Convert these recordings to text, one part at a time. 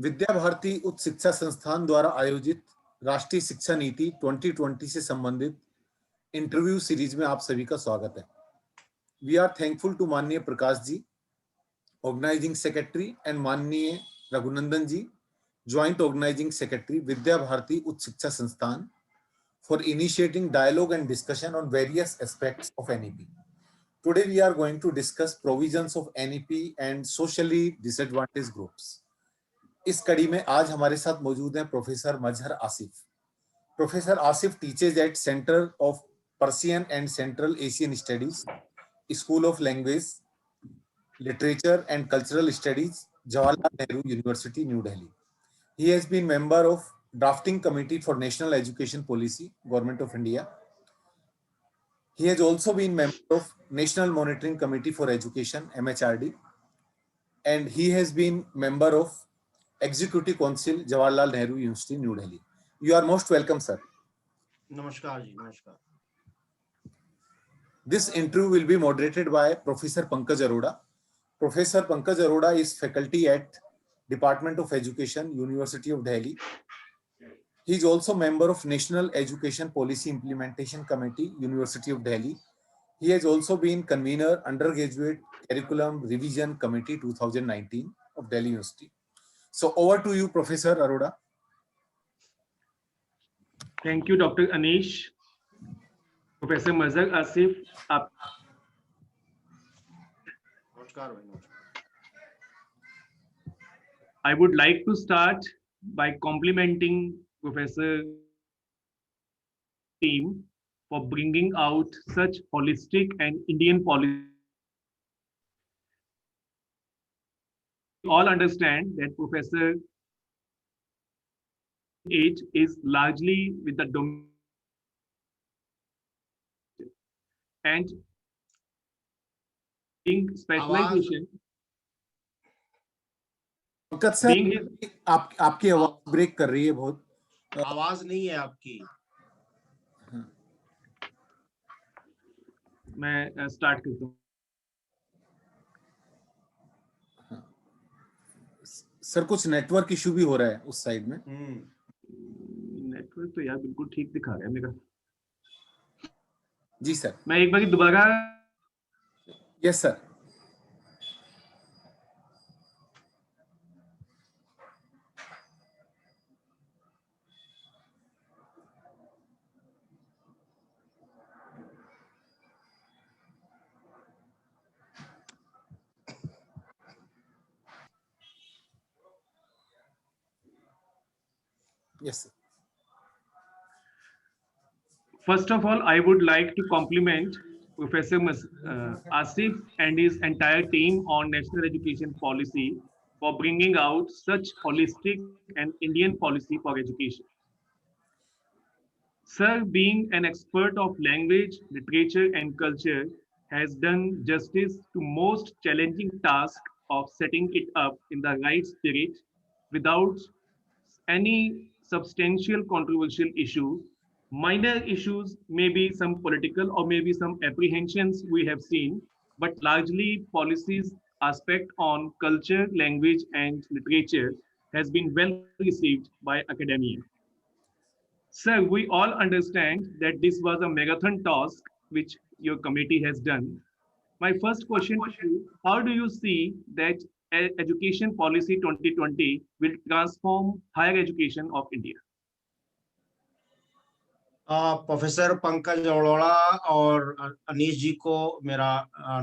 विद्या भारती उच्च शिक्षा संस्थान द्वारा आयोजित राष्ट्रीय शिक्षा नीति 2020 से संबंधित इंटरव्यू सीरीज में आप सभी का स्वागत है। वी आर थैंकफुल टू माननीय Prakash ji, organising secretary, and माननीय रघुनंदन जी, joint organising secretary, Vidya Bharati उच्च शिक्षा संस्थान, for initiating dialogue and discussion on various aspects of NEP. Today we are going to discuss provisions of NEP and socially disadvantaged groups. इस कड़ी में आज हमारे साथ मौजूद हैं professor Mazhar Asif. Professor Asif teaches at centre of Persian and central Asian studies, school of language, literature and cultural studies, Jawaharlal Nehru university, new Delhi. He has been member of drafting committee for national education policy, Government of India. He has also been member of National Monitoring Committee for Education, MHRD, and he has been member of Executive Council, Jawaharlal Nehru University, New Delhi. You are most welcome, sir. Namaskar ji, namaskar. This interview will be moderated by Professor Pankaj Arora. Professor Pankaj Arora is faculty at Department of Education, University of Delhi. He is also member of National Education Policy Implementation Committee, University of Delhi. He has also been convener Undergraduate Curriculum Revision Committee 2019 of Delhi University. So over to you, Professor Arora. Thank you, Dr. Anish. Professor Mazhar Asif. I would like to start by complimenting Professor team for bringing out such holistic and Indian policy. We all understand that Professor age is largely with the domain and being specialization. आपकी आवाज break कर रही है बहुत. आवाज नहीं है आपकी. मैं स्टार्ट करता हूँ. सर कुछ नेटवर्क इशू भी हो रहा है उस साइड में. नेटवर्क तो यार बिल्कुल ठीक दिखा रहा है मेरा. जी सर. मैं एक बार दोबारा. Yes sir. Yes, sir. First of all, I would like to compliment Professor Asif and his entire team on national education policy for bringing out such holistic and Indian policy for education. Sir, being an expert of language, literature, and culture, has done justice to most challenging task of setting it up in the right spirit without any substantial controversial issues. Minor issues, maybe some political or maybe some apprehensions we have seen, but largely policies aspect on culture, language, and literature has been well received by academia. Sir, we all understand that this was a marathon task which your committee has done. My first question to you, how do you see that education policy 2020 will transform higher education of India? Professor Pankaj Arora और अनीश जी को मेरा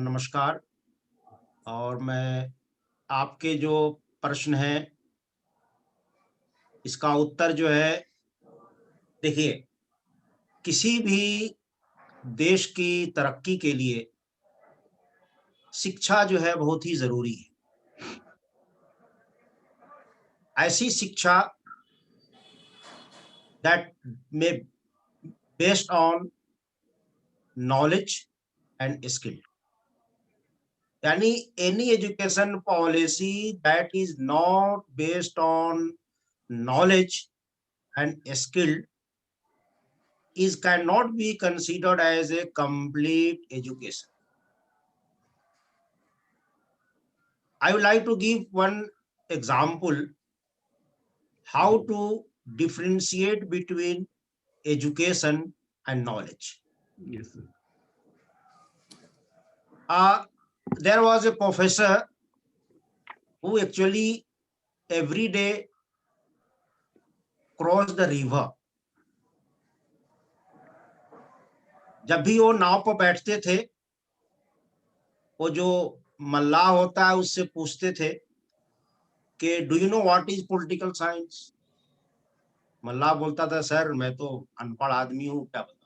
नमस्कार. और मैं आपके जो प्रश्न है इसका उत्तर जो है, देखिए, किसी भी देश की तरक्की के लिए शिक्षा जो है बहुत ही जरूरी है. ऐसी शिक्षा that may based on knowledge and skill. Yani any education policy that is not based on knowledge and skill cannot be considered as a complete education. I would like to give one example how to differentiate between education and knowledge. Yes, sir. There was a professor who actually every day crossed the river. जब भी वो नाव पर बैठते थे, वो जो मल्लाह होता है उससे पूछते थे कि do you know what is political science. मल्लाह बोलता था सर मैं तो अनपढ़ आदमी हूँ, क्या बताऊं।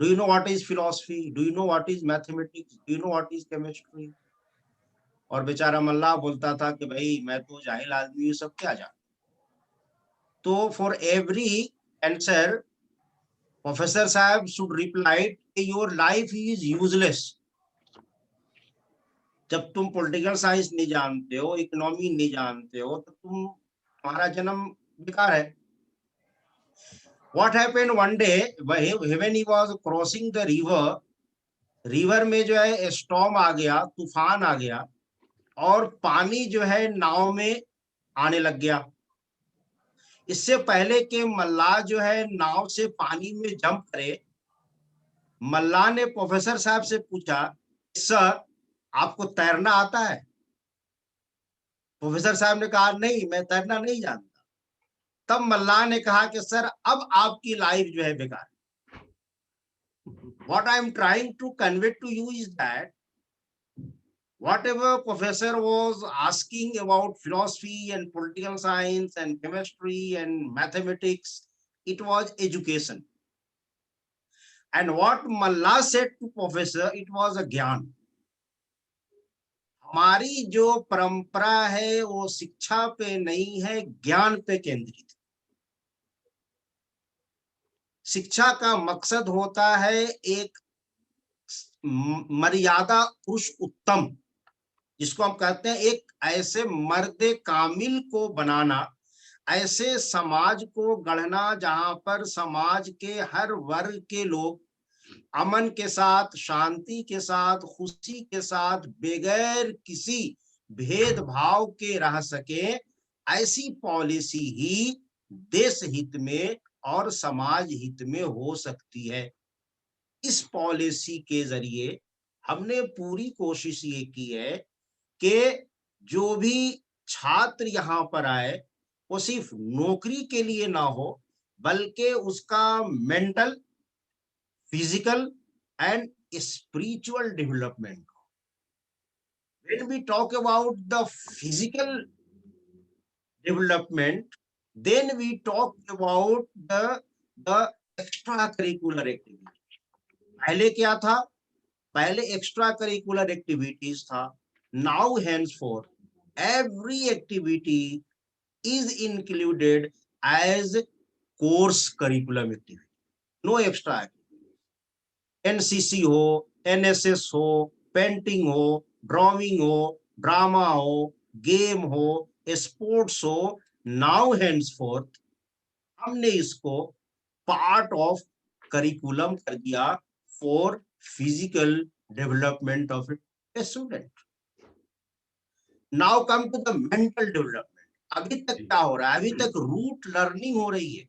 Do you know what is philosophy, do you know what is mathematics, do you know what is chemistry. और बेचारा मल्लाह बोलता था कि भाई मैं तो जाहिल आदमी हूँ, सब क्या जानता। तो फॉर एवरी आंसर प्रोफेसर साहब should reply your life is useless. जब तुम पॉलिटिकल साइंस नहीं जानते हो, इकोनॉमी नहीं जानते हो, तो तुम्हारा जन्म बेकार है। What happened one day when he was crossing the river में जो है स्टॉर्म आ गया, तूफान आ गया और पानी जो है नाव में आने लग गया। इससे पहले कि मल्लाह जो है नाव से पानी में जंप करे, मल्लाह ने प्रोफेसर साहब से पूछा सर आपको तैरना आता है। प्रोफेसर साहब ने कहा नहीं मैं तैरना नहीं जानता। तब मल्लाह ने कहा कि सर अब आपकी लाइफ जो है बेकार। What I am trying to convey to you is that whatever professor was asking about philosophy and political science and chemistry and mathematics, it was education. And what Mullah said to professor, it was a ज्ञान। हमारी जो परंपरा है वो शिक्षा पे नहीं है, ज्ञान पे केंद्रित। शिक्षा का मकसद होता है एक मर्यादा पुरुष उत्तम, जिसको हम कहते हैं एक ऐसे मर्द कामिल को बनाना, ऐसे समाज को गढ़ना जहां पर समाज के हर वर्ग के लोग अमन के साथ, शांति के साथ, खुशी के साथ, बगैर किसी भेदभाव के रह सके। ऐसी पॉलिसी ही देश हित में और समाज हित में हो सकती है। इस पॉलिसी के जरिए हमने पूरी कोशिश ये की है कि जो भी छात्र यहाँ पर आए वो सिर्फ नौकरी के लिए ना हो, बल्कि उसका mental, physical and spiritual development. When we talk about the physical development, then we talk about the extracurricular activity. पहले क्या था? पहले एक्स्ट्रा करिकुलर एक्टिविटीज था। Now henceforth every activity is included as course curriculum activity, no extra activity। NCC हो, NSS हो, painting हो, drawing हो, drama हो, गेम हो, स्पोर्ट्स हो, नाउ henceforth हमने इसको पार्ट ऑफ करिकुलम कर दिया for physical development of a student. Now come to the mental development. अभी तक क्या हो रहा है? अभी तक रूट लर्निंग हो रही है।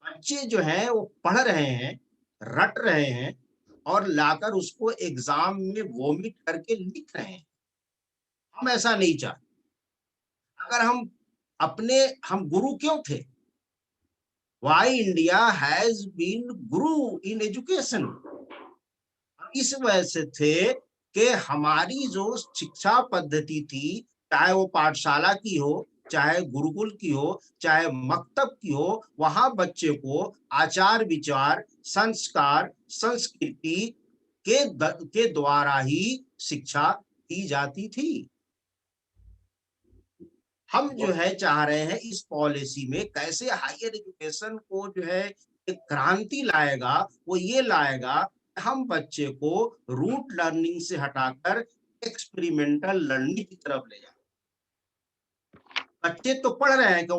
बच्चे जो हैं वो पढ़ रहे हैं, रट रहे हैं और लाकर उसको एग्जाम में वोमिट करके लिख रहे हैं। हम ऐसा नहीं चाहते। अगर हम गुरु क्यों थे? Why India has been guru in education? इस वजह से थे कि हमारी जो शिक्षा पद्धति थी, चाहे वो पाठशाला की हो, चाहे गुरुकुल की हो, चाहे मकतब की हो, वहां बच्चे को आचार विचार, संस्कार, संस्कृति के द्वारा ही शिक्षा दी जाती थी। हम जो है चाह रहे हैं इस पॉलिसी में कैसे हायर एजुकेशन को जो है एक क्रांति लाएगा, वो ये लाएगा हम बच्चे को रूट लर्निंग से हटाकर एक्सपेरिमेंटल लर्निंग की तरफ ले जाए। बच्चे तो पढ़ रहे हैं कि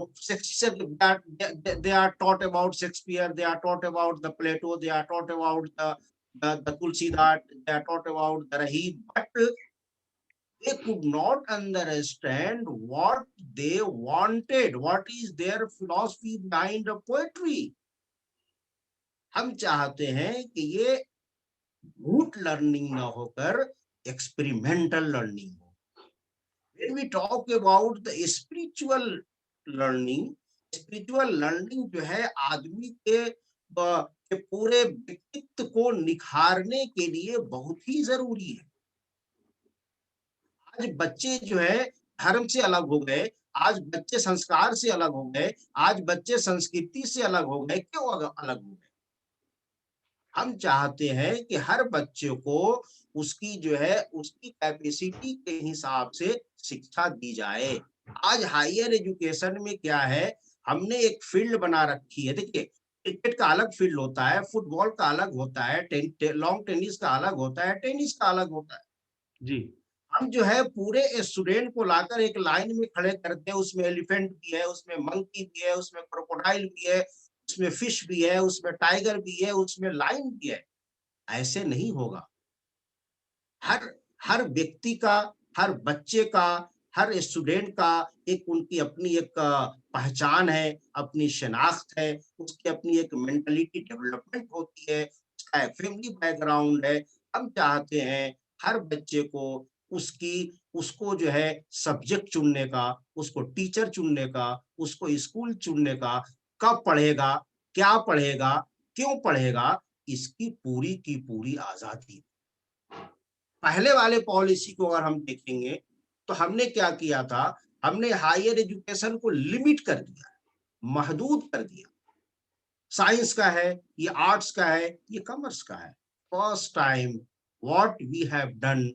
they are taught about Shakespeare, they are taught about the Plato, they are taught about the Tulsidas, they are taught about the Rahib, but they could not understand what they wanted, what is their philosophy behind the poetry. हम चाहते हैं कि ये root learning ना होकर experimental learning हो. When we talk about the spiritual learning, spiritual learning जो है आदमी के पूरे व्यक्तित्व को निखारने के लिए बहुत ही जरूरी है. आज बच्चे जो है धर्म से अलग हो गए, आज बच्चे संस्कार से अलग हो गए, आज बच्चे संस्कृति से अलग हो गए. क्यों अलग हो गए? हम चाहते हैं कि हर बच्चे को उसकी जो है उसकी कैपेसिटी के हिसाब से शिक्षा दी जाए. आज हायर एजुकेशन में क्या है, हमने एक फील्ड बना रखी है. देखिए, क्रिकेट का अलग फील्ड होता है, फुटबॉल का अलग होता है, लॉन्ग टेनिस का अलग होता है, टेनिस का अलग होता है. जी. हम जो है पूरे स्टूडेंट को लाकर एक लाइन में खड़े करते हैं. उसमें एलिफेंट भी है, उसमें मंकी भी है, उसमें क्रोकोडाइल भी है, उसमें फिश भी है, उसमें टाइगर भी है, उसमें लायन भी है. ऐसे नहीं होगा. हर हर व्यक्ति का, हर बच्चे का, हर स्टूडेंट का एक उनकी अपनी एक पहचान है, अपनी शनाख्त है, उसकी अपनी एक मेंटालिटी डेवलपमेंट होती है, उसका एक फैमिली बैकग्राउंड है. हम चाहते हैं हर बच्चे को उसको जो है सब्जेक्ट चुनने का, उसको टीचर चुनने का, उसको स्कूल चुनने का, कब पढ़ेगा, क्या पढ़ेगा, क्यों पढ़ेगा, इसकी पूरी की पूरी आजादी. पहले वाले पॉलिसी को अगर हम देखेंगे तो हमने क्या किया था, हमने हायर एजुकेशन को लिमिट कर दिया, महदूद कर दिया. साइंस का है, ये आर्ट्स का है, ये कॉमर्स का है. First time what we have done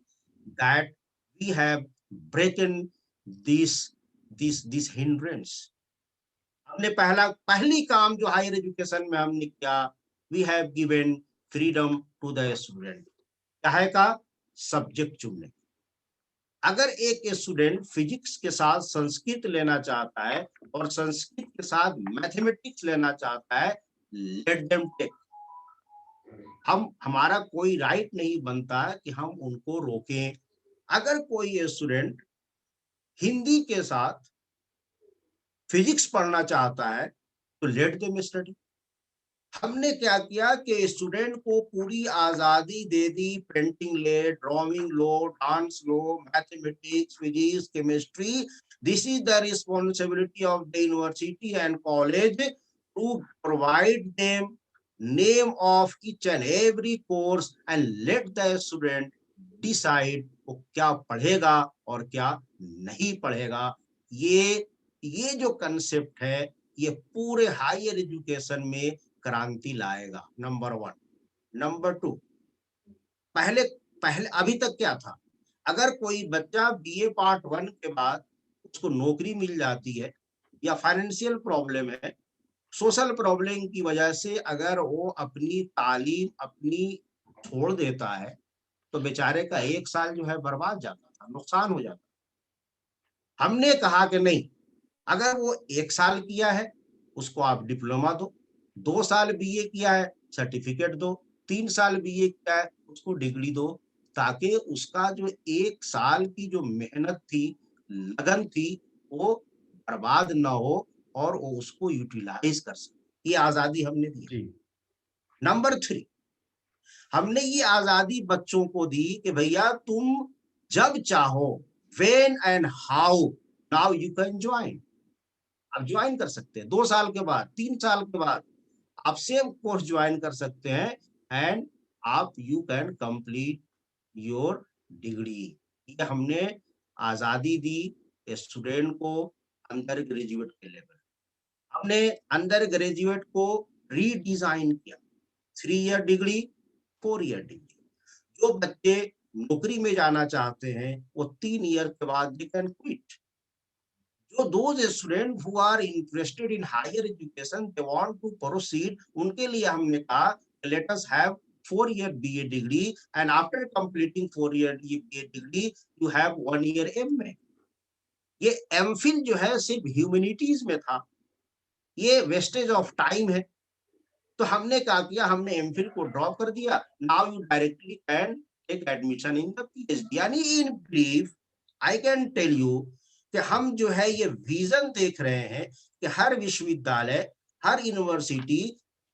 that we have broken this hindrance. हमने पहली काम जो हायर एजुकेशन में हमने किया, we have given freedom to the student. चाहे का सब्जेक्ट चुनने. अगर एक स्टूडेंट फिजिक्स के साथ संस्कृत लेना चाहता है और संस्कृत के साथ मैथमेटिक्स लेना चाहता है, लेट देम टेक. हमारा कोई राइट नहीं बनता कि हम उनको रोकें. अगर कोई स्टूडेंट हिंदी के साथ फिजिक्स पढ़ना चाहता है तो लेट देम स्टडी. हमने क्या किया कि स्टूडेंट को पूरी आजादी दे दी. पेंटिंग ले, ड्राइंग लो, डांस लो, mathematics, physics, chemistry. This is the responsibility of the university and college to provide them name of each and every course and let the student decide वो क्या पढ़ेगा और क्या नहीं पढ़ेगा. ये जो कंसेप्ट है ये पूरे हायर एजुकेशन में क्रांति लाएगा. नंबर 1. नंबर 2, पहले अभी तक क्या था, अगर कोई बच्चा बीए पार्ट 1 के बाद उसको नौकरी मिल जाती है या फाइनेंशियल प्रॉब्लम है, सोशल प्रॉब्लम की वजह से अगर वो अपनी तालीम अपनी छोड़ देता है तो बेचारे का 1 साल जो है बर्बाद जाता था, नुकसान हो जाता. हमने कहा कि नहीं, अगर वो 1 साल किया है उसको आप डिप्लोमा दो, 2 साल बीए किया है सर्टिफिकेट दो, 3 साल बीए किया है उसको डिग्री दो, ताकि उसका जो 1 साल की जो मेहनत थी, लगन थी, वो बर्बाद ना हो और वो उसको यूटिलाइज कर सके. ये आजादी हमने दी. नंबर 3, हमने ये आजादी बच्चों को दी कि भैया तुम जब चाहो, when and how, now you can join. आप ज्वाइन कर सकते हैं 2 साल के बाद, 3 साल के बाद आप सेम कोर्स ज्वाइन कर सकते हैं एंड आप you can complete your degree. ये हमने आजादी दी स्टूडेंट को अंडर ग्रेजुएट के लेवल. हमने अंडर ग्रेजुएट को रीडिजाइन किया. 3 ईयर डिग्री, 4 ईयर डिग्री. जो बच्चे नौकरी में जाना चाहते हैं वो 3 ईयर के बाद they can quit. So those students who are interested in higher education, they want to proceed, उनके लिए हमने कहा let us have 4-year BA degree and after completing 4-year BA degree you have 1 year MA. ये MPhil जो है सिर्फ humanities में था, ये वेस्टेज ऑफ टाइम है. तो हमने क्या किया, हमने MPhil को ड्रॉप कर दिया. Now you directly can take admission in the PhD. यानी in brief I can tell you कि हम जो है ये विजन देख रहे हैं कि हर विश्वविद्यालय, हर यूनिवर्सिटी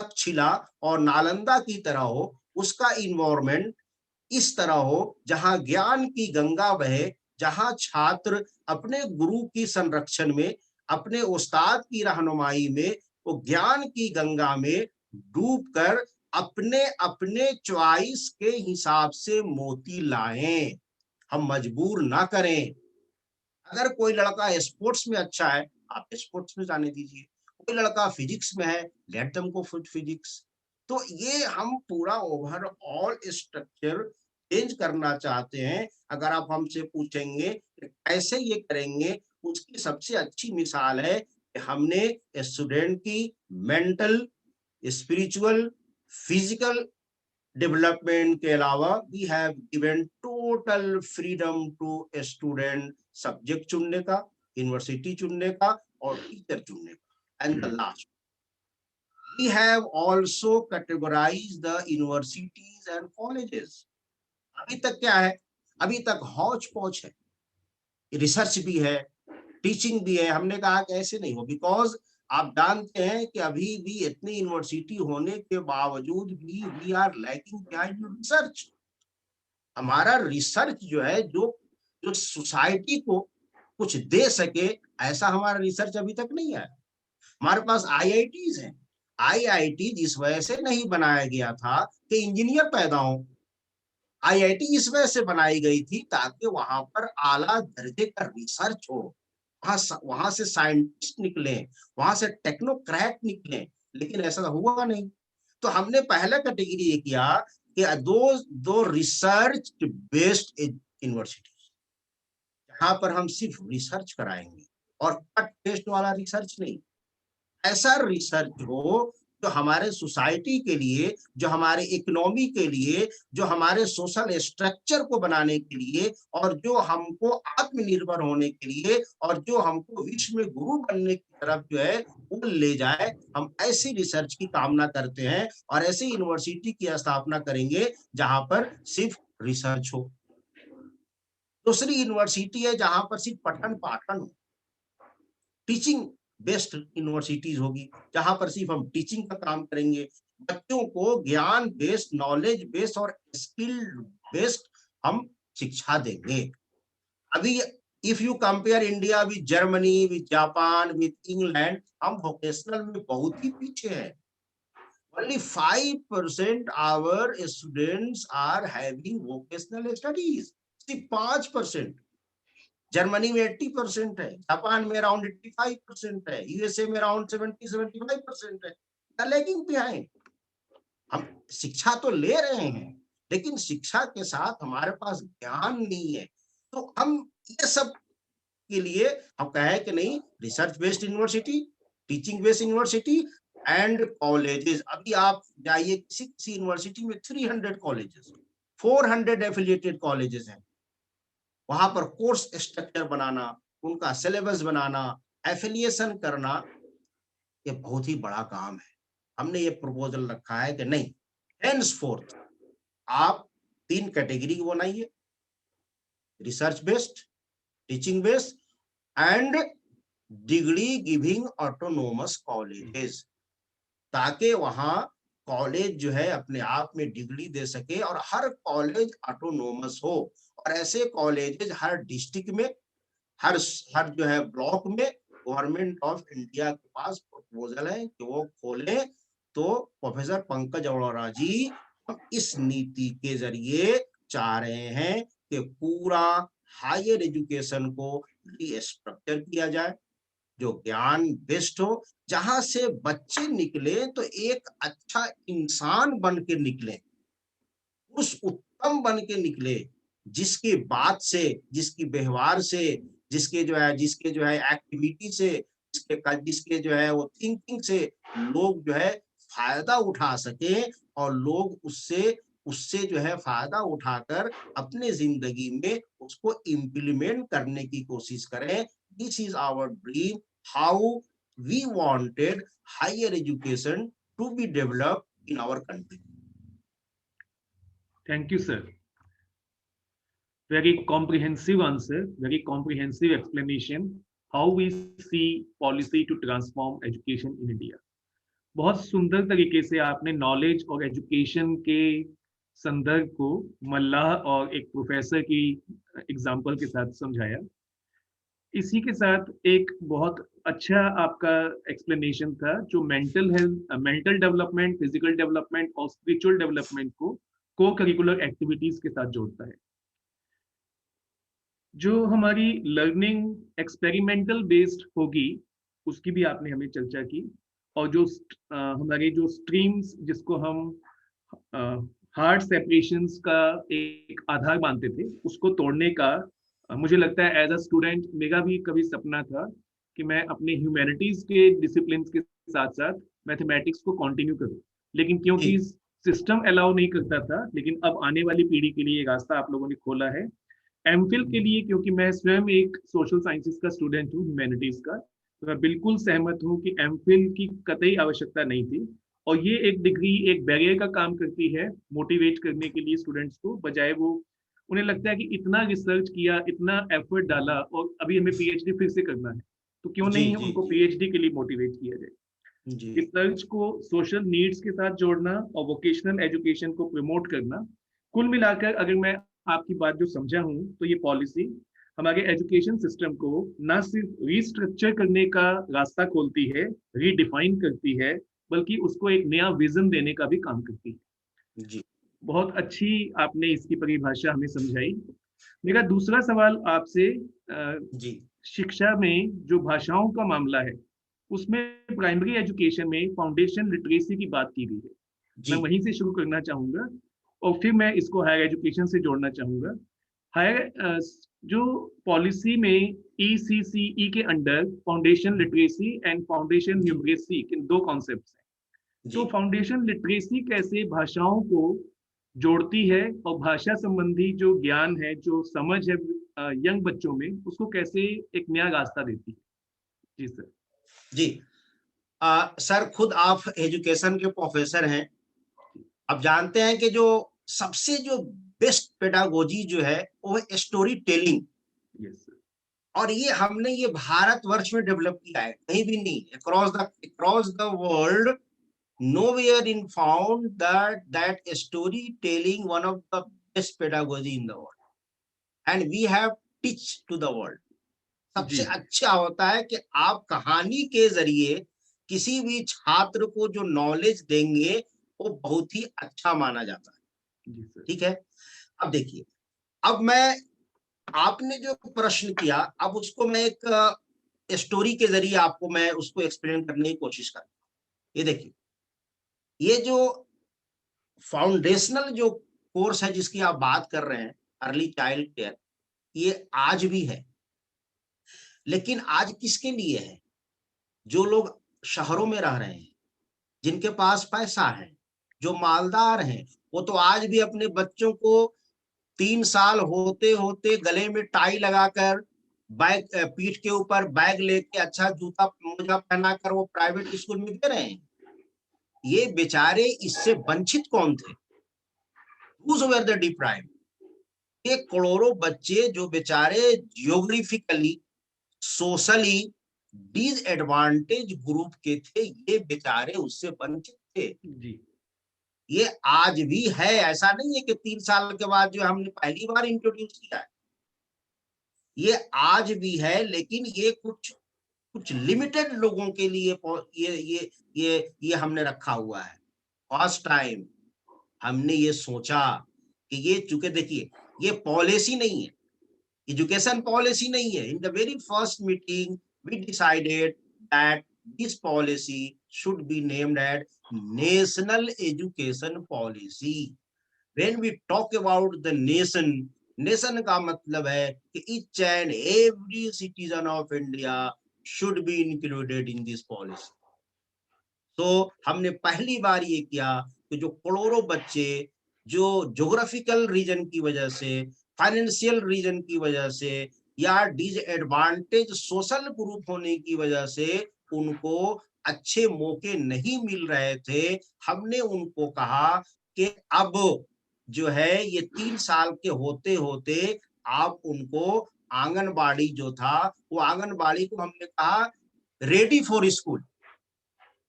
तक्षशिला और नालंदा की तरह हो, उसका इन्वायरमेंट इस तरह हो जहां ज्ञान की गंगा बहे, जहां छात्र अपने गुरु की संरक्षण में, अपने उस्ताद की रहनुमाई में, वो ज्ञान की गंगा में डूबकर अपने अपने चॉइस के हिसाब से मोती लाएं, हम मजबूर ना करें। अगर कोई लड़का स्पोर्ट्स में अच्छा है, आप स्पोर्ट्स में जाने दीजिए। कोई लड़का फिजिक्स में है, let them go for physics. तो ये हम पूरा ओवरऑल स्ट्रक्चर चेंज करना चाहते हैं। अगर आप हमसे पूछेंगे कि कैसे ये करेंगे, उसकी सबसे अच्छी मिसाल है कि हमने स्टूडेंट की मेंटल, स्पिरिचुअल, फिजिकल डेवलपमेंट के अलावा we have given total freedom to student, subject चुनने का, यूनिवर्सिटी चुनने का और टीचर चुनने का। And the last, we have also categorised the universities and colleges. अभी तक क्या है? अभी तक हौच पौच है, रिसर्च भी है, टीचिंग भी है। हमने कहा कि ऐसे नहीं हो, बिकॉज आप जानते हैं कि अभी भी इतनी यूनिवर्सिटी होने के बावजूद भी we are lacking behind research. हमारा रिसर्च जो है, जो जो सोसाइटी को कुछ दे सके, ऐसा हमारा रिसर्च अभी तक नहीं है। हमारे पास आईआईटीज हैं। आईआईटी इस वजह से नहीं बनाया गया था कि इंजीनियर पैदा हो। आईआईटी इस वजह से बनाई गई थी ताकि वहां पर आला दर्जे का रिसर्च हो, वहां से साइंटिस्ट निकले, वहां से टेक्नोक्रेट निकले। लेकिन ऐसा हुआ नहीं। तो हमने पहला कैटेगरी ये किया कि दो दो रिसर्च बेस्ड यूनिवर्सिटी, जहां पर हम सिर्फ रिसर्च कराएंगे और कट टेस्ट वाला रिसर्च नहीं। ऐसा रिसर्च हो जो हमारे सोसाइटी के लिए, जो हमारे इकोनॉमी के लिए, जो हमारे सोशल स्ट्रक्चर को बनाने के लिए, और जो हमको आत्मनिर्भर होने के लिए, और जो हमको विश्व में गुरु बनने की तरफ जो है वो ले जाए। हम ऐसी रिसर्च की कामना करते हैं और ऐसी यूनिवर्सिटी की स्थापना करेंगे जहां पर सिर्फ रिसर्च हो। दूसरी यूनिवर्सिटी है जहां पर सिर्फ पठन पाठन हो, टीचिंग बेस्ड यूनिवर्सिटीज होगी, जहां पर सिर्फ हम टीचिंग का काम करेंगे, बच्चों को ज्ञान बेस्ड, नॉलेज बेस्ड और स्किल बेस्ड हम शिक्षा देंगे। अभी if you compare India with Germany, with Japan, with England, हम वोकेशनल में बहुत ही पीछे हैं। Only 5% our students are having vocational studies. सिर्फ 5%। जर्मनी में 80% है, जापान में अराउंड 85% है, यूएसए में अराउंड 70-75% है। Lagging behind. हम शिक्षा तो ले रहे हैं, लेकिन शिक्षा के साथ हमारे पास ज्ञान नहीं है। तो हम ये सब के लिए हम कहें कि नहीं, research based university, teaching based university and colleges. अभी आप जाइए किसी यूनिवर्सिटी में 300 कॉलेजेस, 400 एफिलिएटेड कॉलेजेस हैं। वहां पर कोर्स स्ट्रक्चर बनाना, उनका सिलेबस बनाना, एफिलिएशन करना, ये बहुत ही बड़ा काम है। हमने ये प्रपोजल रखा है कि नहीं, henceforth आप 3 कैटेगरी बनाइए, research based, teaching based and degree giving autonomous colleges, ताकि वहां कॉलेज जो है अपने आप में डिग्री दे सके और हर कॉलेज ऑटोनोमस हो। और ऐसे कॉलेजेस हर डिस्ट्रिक्ट में, हर जो है ब्लॉक में गवर्नमेंट ऑफ इंडिया के पास प्रपोजल है कि वो खोलें। तो प्रोफेसर पंकज अरोड़ा जी, हम इस नीति के जरिए चाह रहे हैं कि पूरा हायर एजुकेशन को रीस्ट्रक्चर किया जाए, जो ज्ञान बेस्ड हो, जहां से बच्चे निकले तो एक अच्छा इंसान बन के निकले, उस उत्तम बन के निकले जिसकी बात से, जिसकी व्यवहार से, जिसके जो है एक्टिविटी से, जिसके जो है वो थिंकिंग से लोग जो है फायदा उठा सके, और लोग उससे उससे जो है फायदा उठाकर अपने जिंदगी में उसको इम्प्लीमेंट करने की कोशिश करें। This is our dream, how we wanted higher education to be developed in our country. Thank you, sir. very comprehensive answer, very comprehensive explanation how we see policy to transform education in India. बहुत सुंदर तरीके से आपने knowledge और education के संदर्भ को मल्लाह और एक प्रोफेसर की एग्जाम्पल के साथ समझाया। इसी के साथ एक बहुत अच्छा आपका एक्सप्लेनेशन था जो mental health, mental development, physical development और स्पिरिचुअल डेवलपमेंट को को करिकुलर एक्टिविटीज के साथ जोड़ता है। जो हमारी लर्निंग एक्सपेरिमेंटल बेस्ड होगी उसकी भी आपने हमें चर्चा की, और जो हमारे जो स्ट्रीम्स जिसको हम हार्ड सेपरेशंस का एक आधार मानते थे उसको तोड़ने का मुझे लगता है एज अ स्टूडेंट मेरा भी कभी सपना था कि मैं अपने ह्यूमैनिटीज के डिसिप्लिन के साथ साथ मैथमेटिक्स को कंटिन्यू करूं, लेकिन क्योंकि सिस्टम अलाउ नहीं करता था, लेकिन अब आने वाली पीढ़ी के लिए रास्ता आप लोगों ने खोला है। एमफिल के लिए, क्योंकि मैं स्वयं एक सोशल साइंसेज का स्टूडेंट हूँ, ह्यूमैनिटीज का, तो मैं बिल्कुल सहमत हूँ कि एमफिल की कतई आवश्यकता नहीं थी, और ये एक डिग्री एक बैरियर का काम करती है मोटिवेट करने के लिए स्टूडेंट्स को, बजाय वो उन्हें लगता है कि इतना रिसर्च किया, इतना एफर्ट डाला और अभी हमें पीएचडी फिर से करना है, तो क्यों नहीं उनको पीएचडी के लिए मोटिवेट किया जाए। रिसर्च को सोशल नीड्स के साथ जोड़ना और वोकेशनल एजुकेशन को प्रमोट करना, कुल मिलाकर अगर मैं आपकी बात जो समझा हूं तो ये पॉलिसी हमारे एजुकेशन सिस्टम को न सिर्फ रीस्ट्रक्चर करने का रास्ता खोलती है, रीडिफाइन करती है, बल्कि उसको एक नया विजन देने का भी काम करती है। जी, बहुत अच्छी आपने इसकी परिभाषा हमें समझाई। मेरा दूसरा सवाल आपसे, जी, शिक्षा में जो भाषाओं का मामला है उसमें प्राइमरी एजुकेशन में फाउंडेशन लिटरेसी की बात की गई है, मैं वहीं से शुरू करना चाहूंगा और फिर मैं इसको हायर एजुकेशन से जोड़ना चाहूंगा। हायर जो पॉलिसी में ECCE के under foundation literacy and foundation numeracy इन दो कॉन्सेप्ट्स हैं, तो फाउंडेशन लिटरेसी कैसे भाषाओं को जोड़ती है और भाषा संबंधी जो ज्ञान है, जो समझ है यंग बच्चों में, उसको कैसे एक नया रास्ता देती है? जी सर। जी, सर खुद आप एजुकेशन के प्रोफेसर हैं, आप जानते हैं कि जो सबसे जो बेस्ट पेडागोजी जो है वो है स्टोरी टेलिंग। Yes sir. और ये हमने ये भारतवर्ष में डेवलप किया है, कहीं भी नहीं, across the world nowhere in found that storytelling one of the best pedagogy in the world, and we have teach to the world. सबसे अच्छा होता है कि आप कहानी के जरिए किसी भी छात्र को जो नॉलेज देंगे वो बहुत ही अच्छा माना जाता है। ठीक है, अब देखिए, अब मैं आपने जो प्रश्न किया, अब उसको मैं एक स्टोरी के जरिए आपको मैं उसको एक्सप्लेन करने की कोशिश कर। ये देखिए, ये जो फाउंडेशनल जो कोर्स है जिसकी आप बात कर रहे हैं, अर्ली चाइल्ड केयर, ये आज भी है, लेकिन आज किसके लिए है? जो लोग शहरों में रह रहे हैं, जिनके पास पैसा है, जो मालदार हैं, वो तो आज भी अपने बच्चों को 3 साल होते होते गले में टाई लगाकर, बैग पीठ के ऊपर बैग लेके, अच्छा जूता मोजा पहनाकर वो प्राइवेट स्कूल में दे रहे हैं। ये बेचारे इससे वंचित कौन थे? Whose were the deprived? ये करोड़ों बच्चे जो बेचारे जियोग्राफिकली, सोशली डिसएडवांटेज ग्रुप के थे, ये बेचारे उससे वंचित थे। जी। ये आज भी है, ऐसा नहीं है कि 3 साल के बाद जो हमने पहली बार इंट्रोड्यूस किया है, ये आज भी है, लेकिन ये कुछ लिमिटेड लोगों के लिए ये हमने रखा हुआ है। फर्स्ट टाइम हमने ये सोचा कि ये, चूंकि देखिए ये पॉलिसी नहीं है, एजुकेशन पॉलिसी नहीं है। In the very first meeting we decided that this policy should be named as national education policy. When we talk about the nation का मतलब है कि each and every citizen of India should be included in this policy. तो हमने पहली बार ये किया कि जो करोड़ों बच्चे जो ज्योग्राफिकल रीजन की वजह से, फाइनेंशियल रीजन की वजह से या डिसएडवांटेज सोशल ग्रुप होने की वजह से उनको अच्छे मौके नहीं मिल रहे थे, हमने उनको कहा कि अब जो है ये 3 साल के होते होते आप उनको आंगनबाड़ी जो था, वो आंगनबाड़ी को हमने कहा रेडी फॉर स्कूल,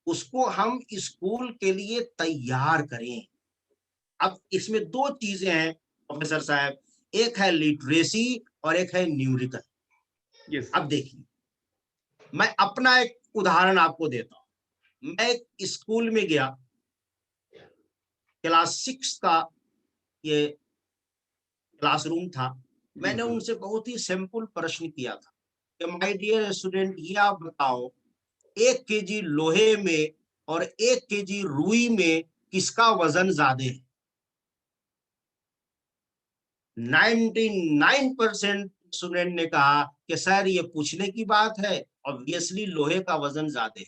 उसको हम स्कूल के लिए तैयार करें। अब इसमें दो चीजें हैं प्रोफेसर साहब, एक है लिटरेसी और एक है न्यूमेरिकल। Yes. अब देखिए, मैं अपना एक उदाहरण आपको देता हूं। मैं एक स्कूल में गया, क्लास 6 का ये क्लासरूम था। मैंने जी, उनसे बहुत ही सिंपल प्रश्न किया था कि माय डियर स्टूडेंट, ये आप बताओ 1 केजी लोहे में और 1 केजी रुई में किसका वजन ज्यादा है? 99% स्टूडेंट ने कहा कि सर ये पूछने की बात है, ऑब्वियसली लोहे का वजन ज्यादा है।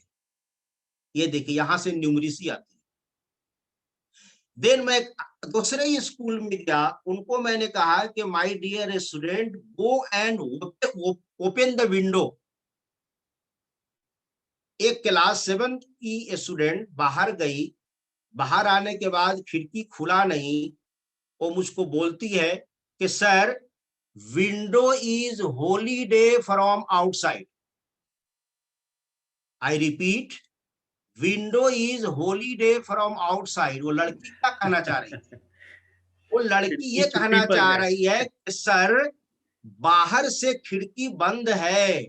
ये देखिए, यहां से न्यूमरेसी आती है। देन मैं दूसरे ही स्कूल में गया, उनको मैंने कहा कि my dear student, go and open the window. एक क्लास 7 की स्टूडेंट बाहर गई, बाहर आने के बाद खिड़की खुला नहीं, वो मुझको बोलती है कि sir, window is Holi day from outside. I repeat, window is Holi day from outside. वो लड़की क्या कहना चाह रही है? वो लड़की ये खिड़की छुट्टी कहना पर चाह है। रही है कि सर, बाहर से खिड़की बंद है,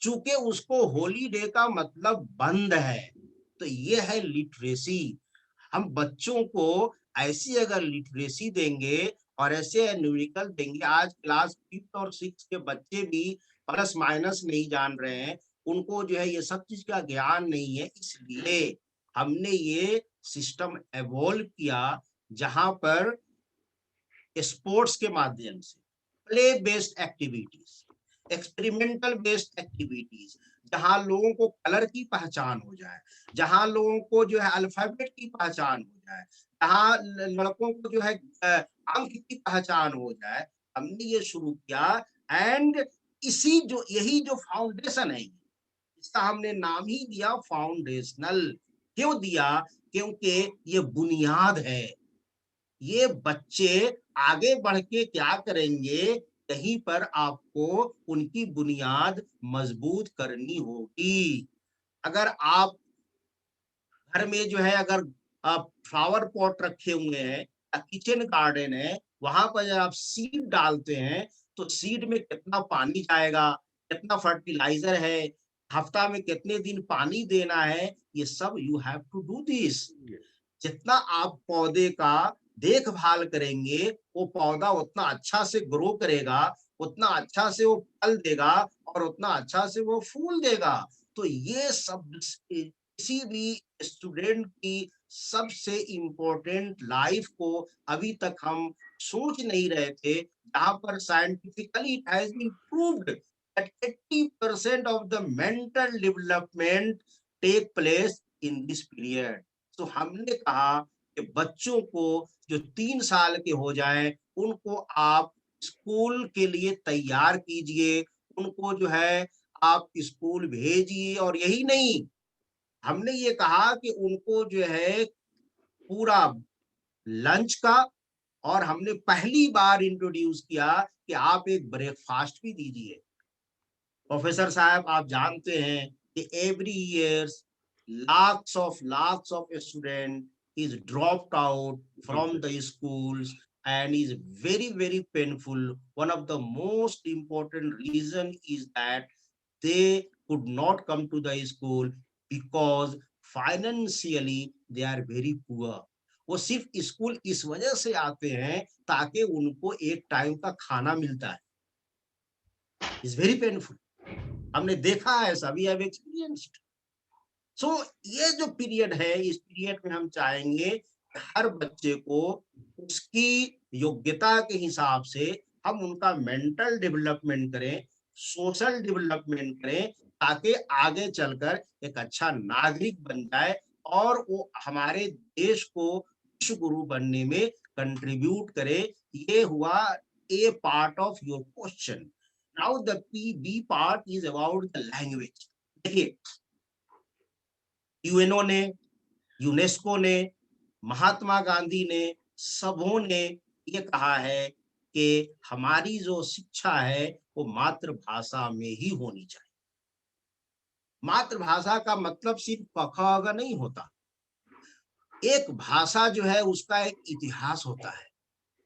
चूंकि उसको हॉलीडे का मतलब बंद है। तो ये है लिटरेसी। हम बच्चों को ऐसी अगर लिटरेसी देंगे और ऐसे न्यूमेरिकल देंगे, आज क्लास 5 और 6 के बच्चे भी प्लस माइनस नहीं जान रहे हैं, उनको जो है ये सब चीज का ज्ञान नहीं है। इसलिए हमने ये सिस्टम एवॉल्व किया, जहां पर स्पोर्ट्स के माध्यम से, play based activities, experimental based activities, जहां लोगों को कलर की पहचान हो जाए, जहां लोगों को जो है अल्फाबेट की पहचान हो जाए, जहां लड़कों को जो है अंक की पहचान हो जाए, हमने ये शुरू किया। एंड यही जो फाउंडेशन है, इसका हमने नाम ही दिया फाउंडेशनल। क्यों दिया? क्योंकि ये बुनियाद है। ये बच्चे आगे बढ़ के क्या करेंगे, कहीं पर आपको उनकी बुनियाद मजबूत करनी होगी। अगर आप घर में जो है, अगर आप फ्लावर पॉट रखे हुए हैं या किचन गार्डन है, वहां पर जब आप सीड डालते हैं, तो सीड में कितना पानी जाएगा, कितना फर्टिलाइजर है, हफ्ता में कितने दिन पानी देना है, ये सब you have to do this. जितना आप पौधे का देखभाल करेंगे, वो पौधा उतना अच्छा से ग्रो करेगा, उतना अच्छा से वो फल देगा और उतना अच्छा से वो फूल देगा। तो ये सब किसी भी स्टूडेंट की सबसे इम्पोर्टेंट लाइफ को अभी तक हम सोच नहीं रहे थे, जहां पर scientifically it has been proved that 80% of the mental development take place in this period. तो हमने कहा कि बच्चों को जो 3 साल के हो जाएं, उनको आप स्कूल के लिए तैयार कीजिए, उनको जो है आप स्कूल भेजिए। और यही नहीं, हमने ये कहा कि उनको जो है पूरा लंच का, और हमने पहली बार इंट्रोड्यूस किया कि आप एक ब्रेकफास्ट भी दीजिए। प्रोफेसर साहब, आप जानते हैं कि every year lakhs of students is dropped out from the schools, and is very painful. One of the most important reason is that they could not come to the school because financially they are very poor. वो सिर्फ school इस वजह से आते हैं ताकि उनको एक टाइम का खाना मिलता है। Is very painful. हमने देखा है, सभी हैव एक्सपीरियंस्ड। सो ये जो पीरियड है, इस पीरियड में हम चाहेंगे कि हर बच्चे को उसकी योग्यता के हिसाब से हम उनका मेंटल डेवलपमेंट करें, सोशल डेवलपमेंट करें, ताकि आगे चलकर एक अच्छा नागरिक बन जाए और वो हमारे देश को विश्व गुरु बनने में कंट्रीब्यूट करे। ये हुआ A part of your question. Now the B part is about the language. देखिए, यूएनओ ने, यूनेस्को ने, महात्मा गांधी ने, सबों ने ये कहा है कि हमारी जो शिक्षा है वो मातृभाषा में ही होनी चाहिए। मातृभाषा का मतलब सिर्फ क ख ग नहीं होता। एक भाषा जो है उसका एक इतिहास होता है,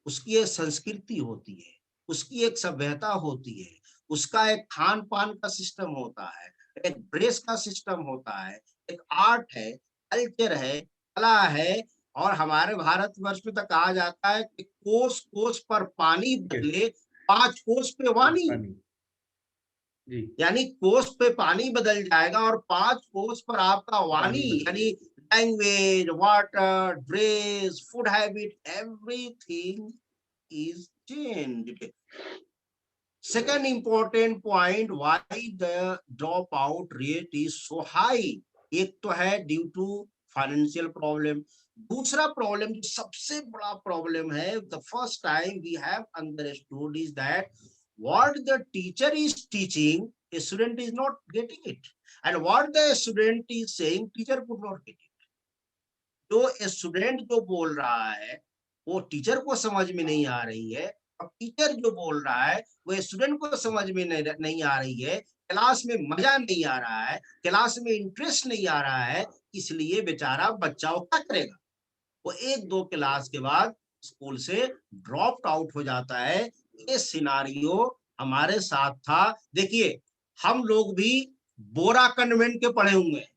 उसकी एक संस्कृति होती है, उसकी एक सभ्यता होती है, उसका एक खान-पान का सिस्टम होता है, एक ड्रेस का सिस्टम होता है, एक आर्ट है, कल्चर है, कला है। और हमारे भारतवर्ष में तो कहा जाता है कि कोस-कोस पर पानी बदले, 5 कोस पे वाणी। जी यानी कोस पे पानी बदल जाएगा और 5 कोस पर आपका वाणी, वाणी बदल यानी language, water, dress, food habit, everything is changed. Second important point, why the dropout rate is so high? एक तो है ड्यू टू फाइनेंशियल प्रॉब्लम। दूसरा प्रॉब्लम जो सबसे बड़ा प्रॉब्लम है, the first time we have understood is that what the teacher is teaching, a student is not getting it, and what the student is saying, teacher could not get it. जो student जो बोल रहा है वो teacher को समझ में नहीं आ रही है, और टीचर जो बोल रहा है वो स्टूडेंट को समझ में नहीं आ रही है। क्लास में मजा नहीं आ रहा है, क्लास में इंटरेस्ट नहीं आ रहा है, इसलिए बेचारा बच्चा वो क्या करेगा, वो 1-2 क्लास के बाद स्कूल से ड्रॉप आउट हो जाता है। ये सिनारियो हमारे साथ था। देखिए, हम लोग भी बोरा कन्वेंट के पढ़े हुए हैं।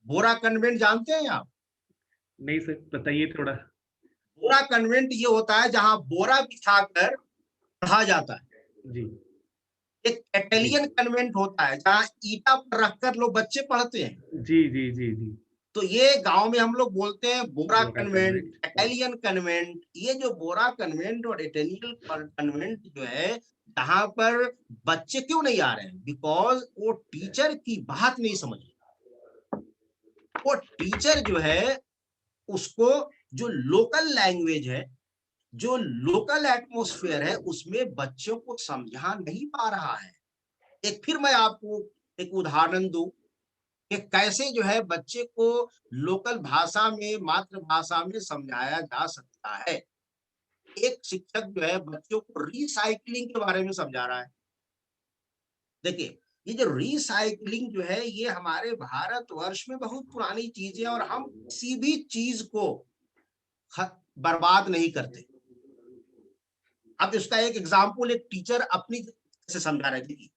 बोरा कन्वेंट जानते हैं आप? नहीं सर, बताइए थोड़ा। बोरा कन्वेंट ये होता है जहां बोरा बिछाकर पढ़ा जाता है। जी एक इटालियन कन्वेंट होता है जहां ईटा पर रखकर लोग बच्चे पढ़ते हैं। जी जी जी जी तो ये गांव में हम लोग बोलते हैं बोरा बोरा कन्वेंट, कन्वेंट। Italian convent. ये जो बोरा कन्वेंट और इटालियन कन्वेंट जो है, जहां पर बच्चे क्यों नहीं आ रहे हैं, बिकॉज वो टीचर की बात नहीं समझ रहे। वो टीचर जो है उसको जो लोकल लैंग्वेज है, जो लोकल एटमॉस्फेयर है, उसमें बच्चों को समझा नहीं पा रहा है। एक फिर मैं आपको एक उदाहरण दूं कि कैसे जो है बच्चे को लोकल भाषा में, मातृभाषा में समझाया जा सकता है। एक शिक्षक जो है बच्चों को रिसाइकलिंग के बारे में समझा रहा है। देखिए, ये जो रिसाइकलिंग जो है ये हमारे भारतवर्ष में बहुत पुरानी चीज है, और हम किसी भी चीज को बर्बाद नहीं करते। अब इसका एक एग्जाम्पल एक टीचर अपनी से समझा रहे थे।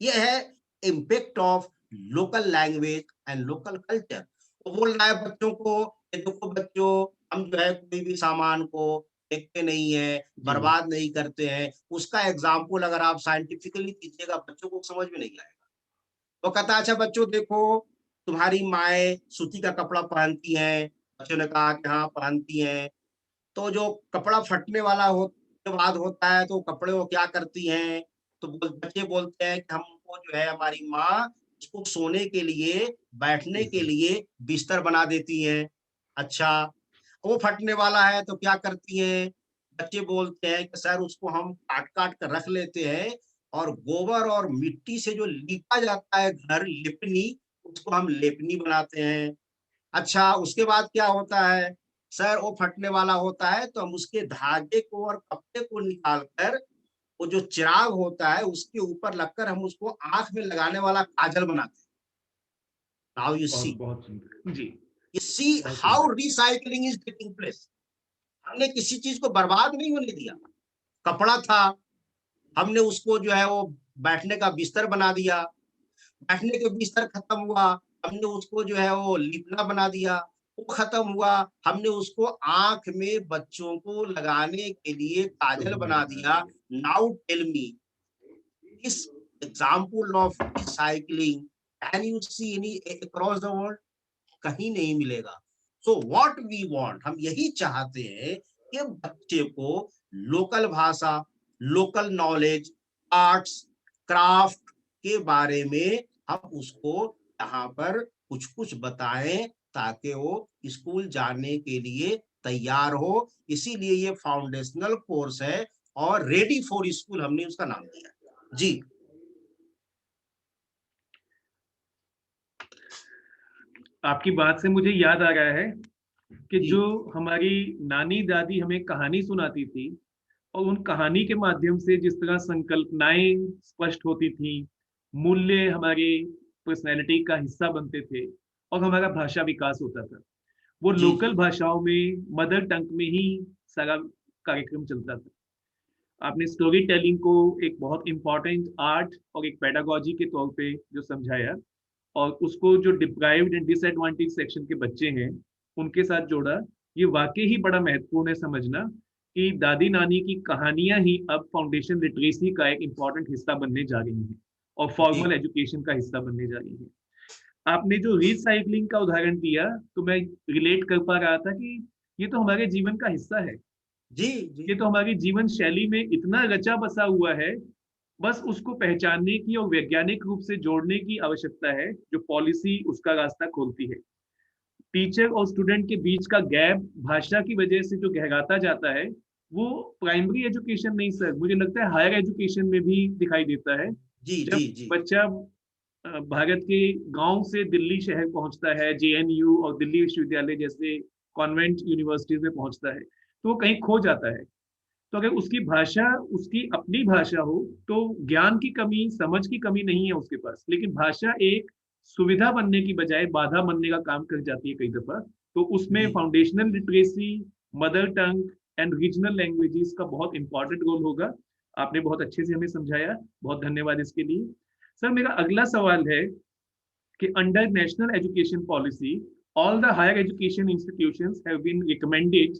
ये है impact of local language and local culture. वो बोल रहा है बच्चों को कि देखो बच्चों, हम जो है कोई भी सामान को फेंकते नहीं है, बर्बाद नहीं करते हैं। उसका एग्जाम्पल अगर आप साइंटिफिकली दीजिएगा बच्चों को समझ में नहीं आएगा। वो कहता है अच्छा बच्चों देखो, तुम्हारी माएँ सूती का कपड़ा पहनती हैं। बच्चों ने कहा कि हाँ पहनती हैं। तो जो कपड़ा फटने वाला के बाद होता है तो कपड़े वो क्या करती हैं, तो बच्चे बोलते हैं कि हमको जो है हमारी माँ उसको सोने के लिए, बैठने के लिए बिस्तर बना देती हैं। अच्छा, वो फटने वाला है तो क्या करती हैं, बच्चे बोलते हैं कि सर उसको हम काट-काट कर रख लेते हैं और गोबर और मिट्टी से जो लीपा जाता है घर, लिपनी, उसको हम लेपनी बनाते हैं। अच्छा, उसके बाद क्या होता है? सर वो फटने वाला होता है तो हम उसके धागे को और कपड़े को निकाल कर वो जो चिराग होता है उसके ऊपर लगकर हम उसको आँख में लगाने वाला काजल बनाते हैं। नाउ यू सी, बहुत सुंदर जी। यू सी बहुत हाउ सुंदर। Recycling is taking place. हमने किसी चीज को बर्बाद नहीं होने दिया। कपड़ा था, हमने उसको जो है वो बैठने का बिस्तर बना दिया। बैठने के बिस्तर खत्म हुआ, हमने उसको जो है वो लिपना बना दिया। वो खत्म हुआ, हमने उसको आँख में बच्चों को लगाने के लिए काजल बना दिया। Now tell me, this example of recycling, can you see any across the world? कहीं नहीं मिलेगा। So what we want, हम यही चाहते हैं कि बच्चे को लोकल भाषा, लोकल नॉलेज, आर्ट्स, क्राफ्ट के बारे में हम उसको यहाँ पर कुछ-कुछ बताएं ताकि वो स्कूल जाने के लिए तैयार हो। इसीलिए ये फाउंडेशनल कोर्स है और रेडी फॉर स्कूल हमने उसका नाम दिया। जी। आपकी बात से मुझे याद आ रहा है कि जी। जो हमारी नानी दादी हमें कहानी सुनाती थी और उन कहानी के माध्यम से जिस तरह संकल्पनाएं स्पष्ट होती थी, मूल्य हमारे पर्सनैलिटी का हिस्सा बनते थे और हमारा भाषा विकास होता था। वो जी लोकल जी भाषाओं में, मदर टंग में ही सारा कार्यक्रम चलता था। आपने स्टोरी टेलिंग को एक बहुत इंपॉर्टेंट आर्ट और एक पेडागोजी के तौर पे जो समझाया, और उसको जो डिप्राइव्ड एंड डिसएडवांटेज सेक्शन के बच्चे हैं उनके साथ जोड़ा, ये वाकई ही बड़ा महत्वपूर्ण है समझना कि दादी नानी की कहानियां ही अब फाउंडेशन लिटरेसी का एक इम्पॉर्टेंट हिस्सा बनने जा रही हैं और जी फॉर्मल एजुकेशन का हिस्सा बनने जा रही हैं। आपने जो रिसाइकलिंग का उदाहरण दिया, तो मैं रिलेट कर पा रहा था कि ये तो हमारे जीवन का हिस्सा है। जी जी ये तो हमारी जीवन शैली में इतना रचा बसा हुआ है, बस उसको पहचानने की और वैज्ञानिक रूप से जोड़ने की आवश्यकता है, जो पॉलिसी उसका रास्ता खोलती है। टीचर और स्टूडेंट के बीच का गैप भाषा की वजह से जो गहराता जाता है, वो प्राइमरी एजुकेशन नहीं सर, मुझे लगता है हायर एजुकेशन में भी दिखाई देता है। जी जब जी जी बच्चा भारत के गांव से दिल्ली शहर पहुंचता है, जेएनयू और दिल्ली विश्वविद्यालय जैसे कॉन्वेंट यूनिवर्सिटीज में पहुंचता है, तो वो कहीं खो जाता है। तो अगर उसकी भाषा उसकी अपनी भाषा हो, तो ज्ञान की कमी, समझ की कमी नहीं है उसके पास, लेकिन भाषा एक सुविधा बनने की बजाय बाधा बनने का काम कर जाती है कई दफा। तो उसमें जी foundational literacy, mother tongue and regional languages का बहुत इंपॉर्टेंट रोल होगा। आपने बहुत अच्छे से हमें समझाया, बहुत धन्यवाद इसके लिए। सर, मेरा अगला सवाल है कि under national education policy, all the higher education institutions have been recommended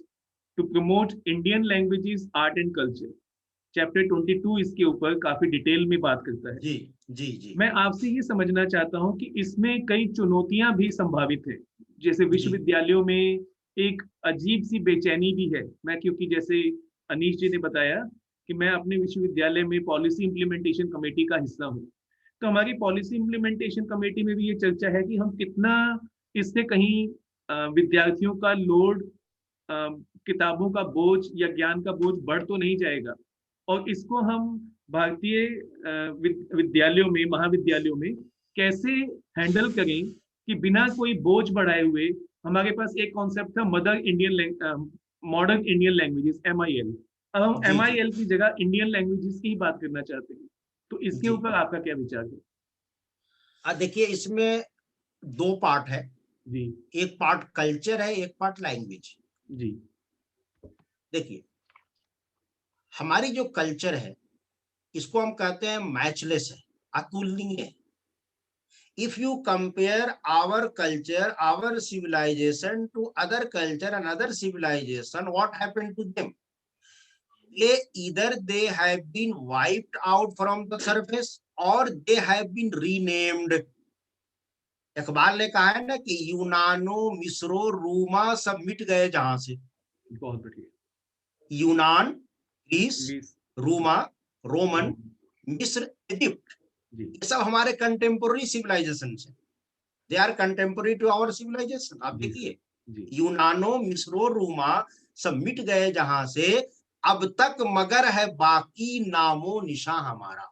to promote Indian languages, art and culture. Chapter 22 इसके ऊपर काफी डिटेल में बात करता है। जी जी जी मैं आपसे ये समझना चाहता हूँ कि इसमें कई चुनौतियां भी संभावित है। जैसे जी विश्वविद्यालयों में एक अजीब सी बेचैनी भी है। मैं, क्योंकि जैसे अनीश जी ने बताया कि मैं अपने विश्वविद्यालय में पॉलिसी इम्प्लीमेंटेशन कमेटी का हिस्सा हूँ, तो हमारी पॉलिसी इम्प्लीमेंटेशन कमेटी में भी ये चर्चा है कि हम कितना इससे कहीं विद्यार्थियों का लोड, किताबों का बोझ या ज्ञान का बोझ बढ़ तो नहीं जाएगा, और इसको हम भारतीय विद्यालयों में, महाविद्यालयों में कैसे हैंडल करें कि बिना कोई बोझ बढ़ाए हुए। हमारे पास एक कॉन्सेप्ट था mother Indian, modern Indian languages, MIL। अब हम जी जी MIL की जगह इंडियन लैंग्वेजेस की ही बात करना चाहते हैं, तो इसके जी ऊपर आपका क्या विचार है? देखिए, इसमें दो पार्ट है। जी। एक पार्ट कल्चर है, एक पार्ट लैंग्वेज। जी। देखिए, हमारी जो कल्चर है, इसको हम कहते हैं मैचलेस है, अतुलनीय है। If you compare our culture, our civilisation to other culture and other civilisation, what happened to them? either they have been wiped out from the surface or they have been renamed. Iqbal ने कहा है ना कि यूनानो, मिस्रो, रूमा सब मिट गए जहां से। बहुत बढ़िया। यूनान, ग्रीस, ग्रीस, रूमा, रोमन, रोम। मिस्र, इजिप्ट, जी। ये सब हमारे कंटेम्पोररी सिविलाइजेशन है। They are contemporary to our civilisation. आप जी देखिए, जी। यूनानो, मिस्रो, रूमा सब मिट गए जहां से, अब तक मगर है बाकी नामो निशा हमारा।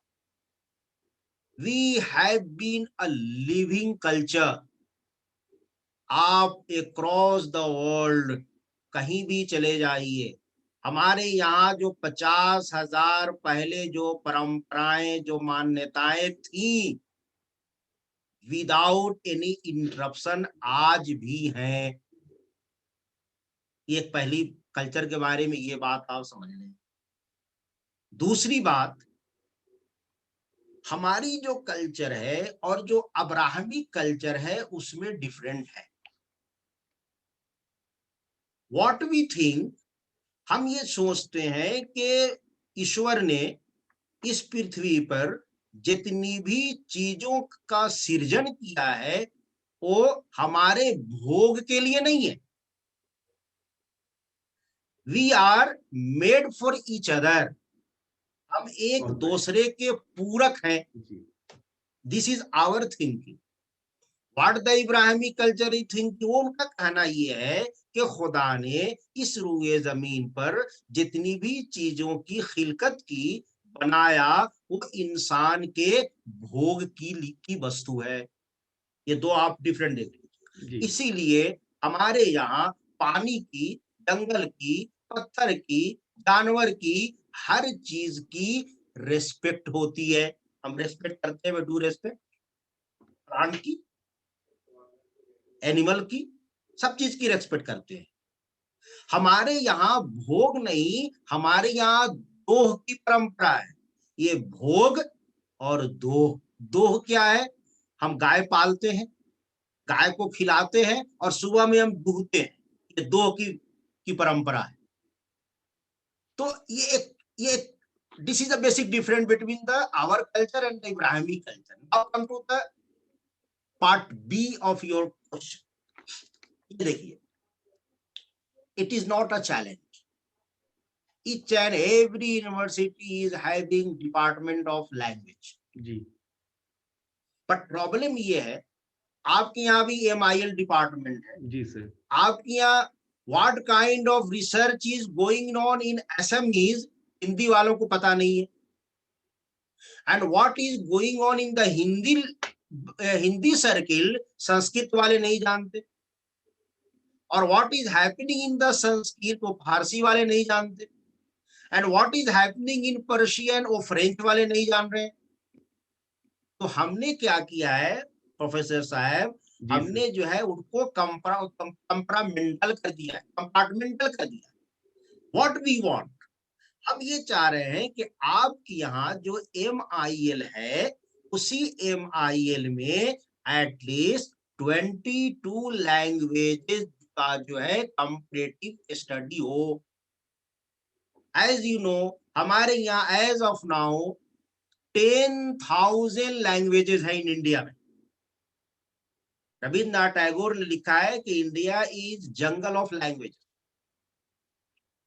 We have been a living culture. आप अक्रॉस द वर्ल्ड कहीं भी चले जाइए, हमारे यहाँ जो 50,000 पहले जो परंपराएं, जो मान्यताएं थी, विदाउट एनी इंटरप्शन आज भी हैं। ये पहली कल्चर के बारे में ये बात आप समझ लें। दूसरी बात, हमारी जो कल्चर है और जो अब्राहमिक कल्चर है उसमें डिफरेंट है। व्हाट वी थिंक, हम ये सोचते हैं कि ईश्वर ने इस पृथ्वी पर जितनी भी चीजों का सृजन किया है वो हमारे भोग के लिए नहीं है। We are made for each other. हम एक बहुत दूसरे के पूरक हैं। जी। This is our thinking. What the Ibrahimic culture is thinking, उनका कहना ये है कि खुदा ने इस रूए जमीन पर जितनी भी चीजों की खिलकत की, बनाया, वो इंसान के भोग की वस्तु है। ये दो आप डिफरेंट देख लीजिए। जी। इसीलिए हमारे यहाँ पानी की, जंगल की, पत्थर की, जानवर की, हर चीज की रेस्पेक्ट होती है। हम रेस्पेक्ट करते हैं, डू रेस्पेक्ट, प्लांट की, एनिमल की, सब चीज की रेस्पेक्ट करते हैं। हमारे यहाँ भोग नहीं, हमारे यहाँ दोह की परंपरा है। ये भोग और दोह, दोह क्या है? हम गाय पालते हैं, गाय को खिलाते हैं और सुबह में हम दूहते हैं, ये दोह की परंपरा है। तो ये this is the basic difference between the our culture and the Ibrahimi culture. Now come to the part B of your question. देखिए, it is not a challenge. Each and every university is having department of language. जी But problem ये है, आपके यहाँ भी MIL department है। जी sir. आपके यहाँ what kind of research is going on in Assamese, Hindi वालों को पता नहीं है। And what is going on in the Hindi circle, Sanskrit वाले नहीं जानते। और what is happening in the Sanskrit, वो फारसी वाले नहीं जानते। And what is happening in Persian, वो फ्रेंच वाले नहीं जान रहे। तो हमने क्या किया है प्रोफेसर साहब, हमने जो है उनको कंपार्टमेंटल कर दिया है, कंपार्टमेंटल कर दिया। व्हाट वी वांट, हम ये चाह रहे हैं कि आपके यहाँ जो MIL है, उसी MIL में एटलीस्ट 22 लैंग्वेजेस का जो है कंपैरेटिव स्टडी हो। एज यू नो, हमारे यहाँ एज ऑफ नाउ 10,000 लैंग्वेजेस है इन इंडिया में। रविन्द्रनाथ टैगोर ने लिखा है कि India is jungle of language.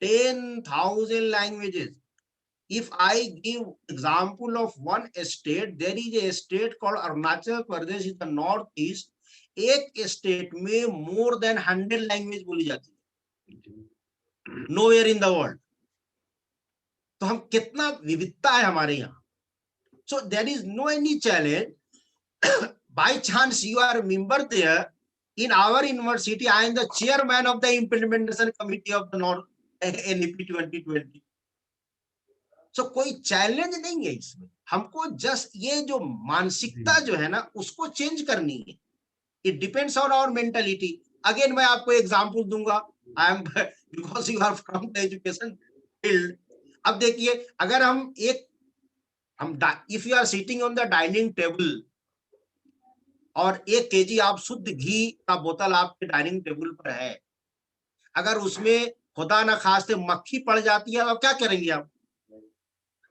10,000 languages. If I give example of one state, there is a state called Arunachal Pradesh in the northeast. एक state में more than 100 लैंग्वेज बोली जाती है, nowhere in the world। तो हम कितना विविधता है हमारे यहाँ। So there is no any challenge. By chance you are a member there in our university. I am the chairman of the implementation committee of the North NEP 2020। So कोई challenge नहीं है इसमें। हमको जस्ट ये जो मानसिकता जो है ना, उसको चेंज करनी है। It depends on our mentality. Again मैं आपको एग्जांपल दूंगा, I am because you are from the education field. अब देखिए, अगर हम if you are sitting on the dining table और 1 kg आप शुद्ध घी का बोतल आपके डाइनिंग टेबल पर है, अगर उसमें खुदा ना खास्ते मक्खी पड़ जाती है, तो क्या करेंगे आप?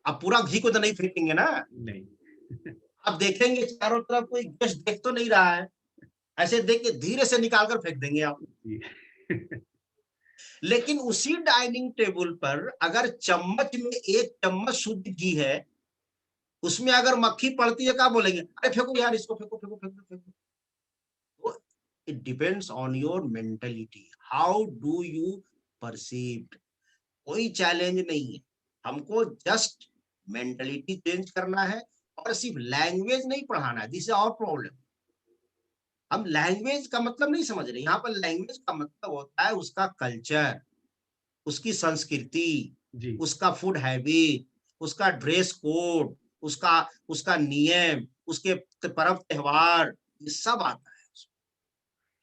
अब पूरा घी को तो नहीं फेंकेंगे ना, नहीं। आप देखेंगे चारों तरफ कोई गेस्ट देख तो नहीं रहा है, ऐसे देख के धीरे से निकाल कर फेंक देंगे आप। लेकिन उसी डाइनिंग टेबल पर अगर चम्मच में 1 चम्मच शुद्ध घी है, उसमें अगर मक्खी पड़ती है, क्या बोलेंगे? अरे फेंको यार, इसको फेंको फेंको फेंको फेंको। तो it depends on your mentality, how do you perceived. कोई चैलेंज नहीं है, हमको जस्ट मेंटालिटी चेंज करना है और सिर्फ लैंग्वेज नहीं पढ़ाना है। This is our problem. हम लैंग्वेज का मतलब नहीं समझ रहे। यहाँ पर लैंग्वेज का मतलब होता है उसका कल्चर, उसकी संस्कृति, उसका फूड हैबिट, उसका ड्रेस कोड, उसका नियम, उसके पर्व त्योहार, ये सब आता है।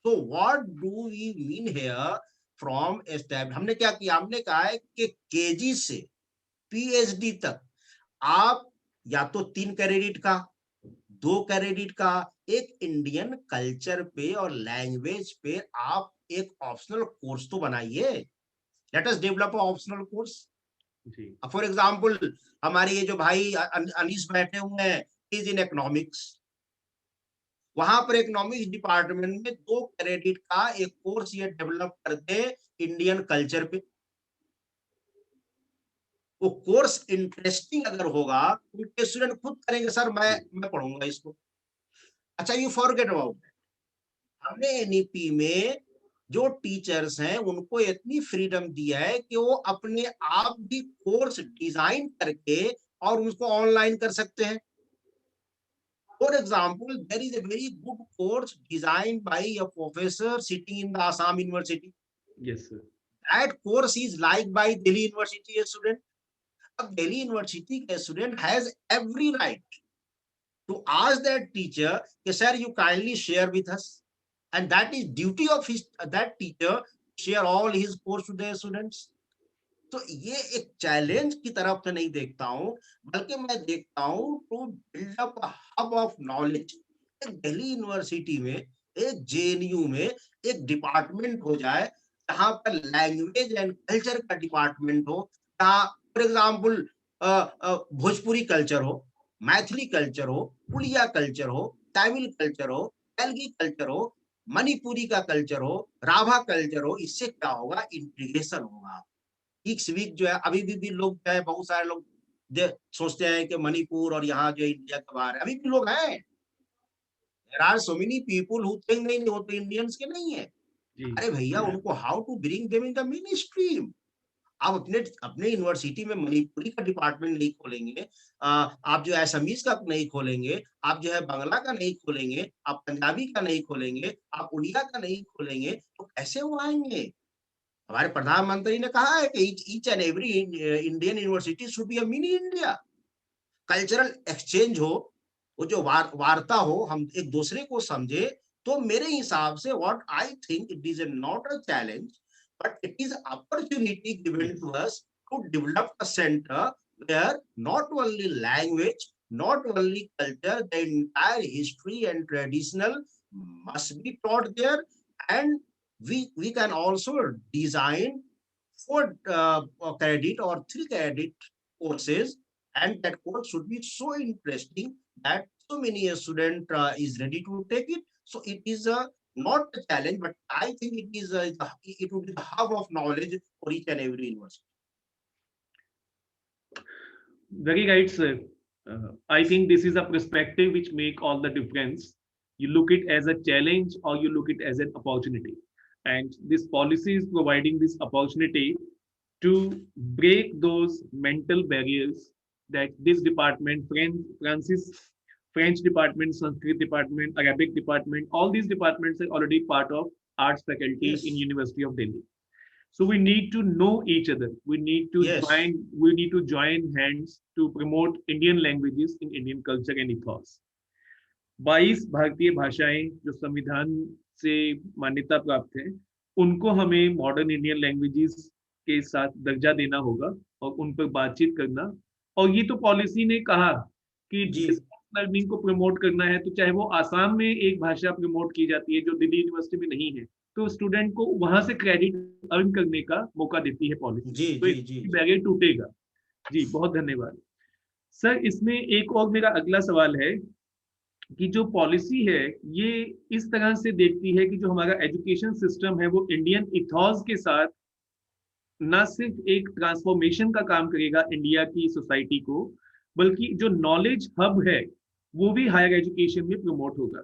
तो what do we mean here from establish. हमने क्या किया, हमने कहा है कि केजी से PhD तक आप या तो 3 क्रेडिट का, 2 क्रेडिट का एक इंडियन कल्चर पे और लैंग्वेज पे आप एक ऑप्शनल कोर्स तो बनाइए। Let us develop optional course. For example, हमारे ये जो भाई अनीस बैठे हुए हैं, इज इन इकोनॉमिक्स। वहां पर इकोनॉमिक्स डिपार्टमेंट में 2 क्रेडिट का एक कोर्स ये डेवलप करते इंडियन कल्चर पे। वो कोर्स इंटरेस्टिंग अगर होगा, उनके स्टूडेंट खुद करेंगे, सर मैं पढ़ूंगा इसको। अच्छा, यू फॉरगेट अबाउट, हमने एनईपी में जो टीचर्स हैं उनको इतनी फ्रीडम दिया है कि वो अपने आप भी कोर्स डिजाइन करके और उसको ऑनलाइन कर सकते हैं। For example, there is a very good course design by a professor sitting in the Assam university. Yes, sir. that course is liked by Delhi University student. अब Delhi University के student has every right to ask that teacher, sir, you kindly share with us, and that is duty of that teacher share all his course to their students. तो ये एक challenge की तरफ से नहीं देखता हूं, बल्कि मैं देखता हूं to build up hub of knowledge. एक दिल्ली यूनिवर्सिटी में, एक जेएनयू में एक डिपार्टमेंट हो जाए जहां पर लैंग्वेज एंड कल्चर का डिपार्टमेंट हो, जहां फॉर एग्जाम्पल भोजपुरी कल्चर हो, मैथिली कल्चर हो, उड़िया कल्चर हो, तमिल कल्चर हो, तेलुगु कल्चर हो, मणिपुरी का कल्चर हो, राभा कल्चर हो। इससे क्या होगा? इंटीग्रेशन होगा। वीक वीक जो है, अभी भी लोग जो है, बहुत सारे लोग सोचते हैं कि मणिपुर और यहाँ जो इंडिया के बाहर है, अभी भी लोग हैं। There are so many people who think नहीं वो तो इंडियंस के नहीं है। अरे भैया, उनको how to bring them in the mainstream. आप अपने यूनिवर्सिटी में मणिपुरी का डिपार्टमेंट नहीं खोलेंगे, आप जो असमीज का नहीं खोलेंगे, आप जो है बांग्ला का नहीं खोलेंगे, आप पंजाबी का नहीं खोलेंगे, आप उड़िया का नहीं खोलेंगे, तो कैसे वो आएंगे? हमारे प्रधानमंत्री ने कहा है कि each and every Indian university should be a mini India. Cultural exchange हो, वो जो वार्ता हो, हम एक दूसरे को समझे। तो मेरे हिसाब से what I think it is not a challenge, but it is opportunity given to us to develop a center where not only language, not only culture, the entire history and traditional must be taught there, and we can also design 4 credit or 3 credit courses, and that course should be so interesting that so many a student is ready to take it. So it is a not a challenge, but I think it is it would be the hub of knowledge for each and every university. Very right, sir. I think this is a perspective which make all the difference. You look it as a challenge or you look it as an opportunity. And this policy is providing this opportunity to break those mental barriers that this department, French department, Sanskrit department, Arabic department, all these departments are already part of arts faculty Yes. in University of Delhi. So we need to know each other. We need to Yes. join hands to promote Indian languages in Indian culture and ethos. 22 भारतीय भाषाएं जो संविधान से मान्यता प्राप्त है, उनको हमें मॉडर्न इंडियन लैंग्वेजेस के साथ दर्जा देना होगा और उन पर बातचीत करना। और ये तो पॉलिसी ने कहा कि जी। लर्निंग को प्रमोट करना है, तो चाहे वो आसाम में एक भाषा प्रमोट की जाती है जो दिल्ली यूनिवर्सिटी में नहीं है, तो स्टूडेंट को वहां से क्रेडिट अर्न करने का मौका देती है पॉलिसी। जी तो जी जी बैरियर टूटेगा। जी, बहुत धन्यवाद सर। इसमें एक और मेरा अगला सवाल है कि जो पॉलिसी है ये इस तरह से देखती है कि जो हमारा एजुकेशन सिस्टम है वो इंडियन इथॉस के साथ ना सिर्फ एक ट्रांसफॉर्मेशन का काम करेगा इंडिया की सोसाइटी को, बल्कि जो नॉलेज हब है वो भी हायर एजुकेशन में प्रमोट होगा।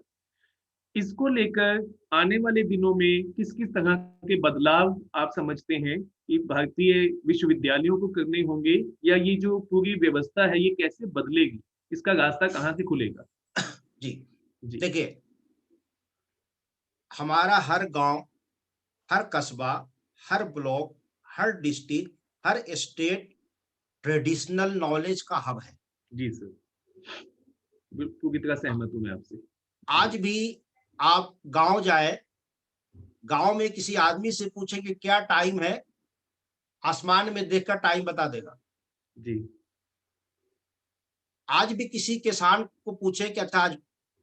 इसको लेकर आने वाले दिनों में किस किस तरह के बदलाव आप समझते हैं कि भारतीय विश्वविद्यालयों को करने होंगे, या ये जो पूरी व्यवस्था है ये कैसे बदलेगी, इसका रास्ता कहाँ से खुलेगा? जी जी देखिए, हमारा हर गांव, हर कस्बा, हर ब्लॉक, हर डिस्ट्रिक्ट, हर स्टेट ट्रेडिशनल नॉलेज का हब है। जी सर, पूरी तरह सहमत हूँ मैं आपसे। आज भी आप गांव जाए, गांव में किसी आदमी से पूछे कि क्या टाइम है, आसमान में देखकर टाइम बता देगा। जी आज भी किसी किसान को पूछे कि अच्छा आज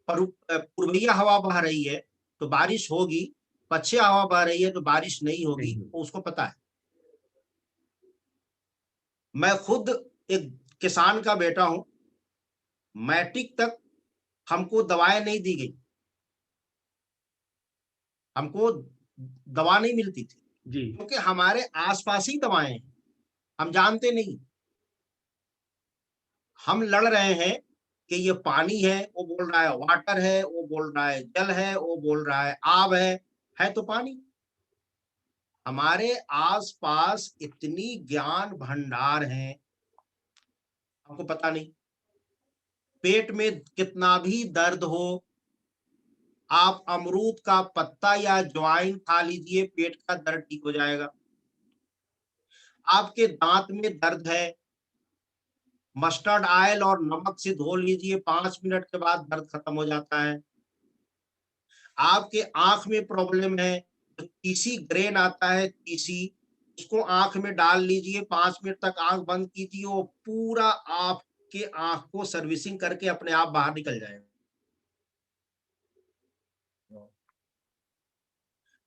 पूर्वइया हवा बह रही है तो बारिश होगी, पश्चिम हवा बह रही है तो बारिश नहीं होगी, तो उसको पता है। मैं खुद एक किसान का बेटा हूं। मैट्रिक तक हमको दवाएं नहीं दी गई, हमको दवा नहीं मिलती थी जी क्योंकि हमारे आसपास ही दवाएं हैं, हम जानते नहीं। हम लड़ रहे हैं कि ये पानी है, वो बोल रहा है वाटर है, वो बोल रहा है जल है, वो बोल रहा है आब है तो पानी। हमारे आसपास इतनी ज्ञान भंडार है, हमको पता नहीं। पेट में कितना भी दर्द हो, आप अमरूद का पत्ता या ज्वाइन खा लीजिए, पेट का दर्द ठीक हो जाएगा। आपके दांत में दर्द है, मस्टर्ड ऑयल और नमक से धो लीजिए, 5 मिनट के बाद दर्द खत्म हो जाता है। आपके आंख में प्रॉब्लम है, तो तीसी ग्रेन आता है, तीसी, उसको आंख में डाल लीजिए, 5 मिनट तक आंख बंद कीजिए, वो पूरा आपके आंख को सर्विसिंग करके अपने आप बाहर निकल जाएगा।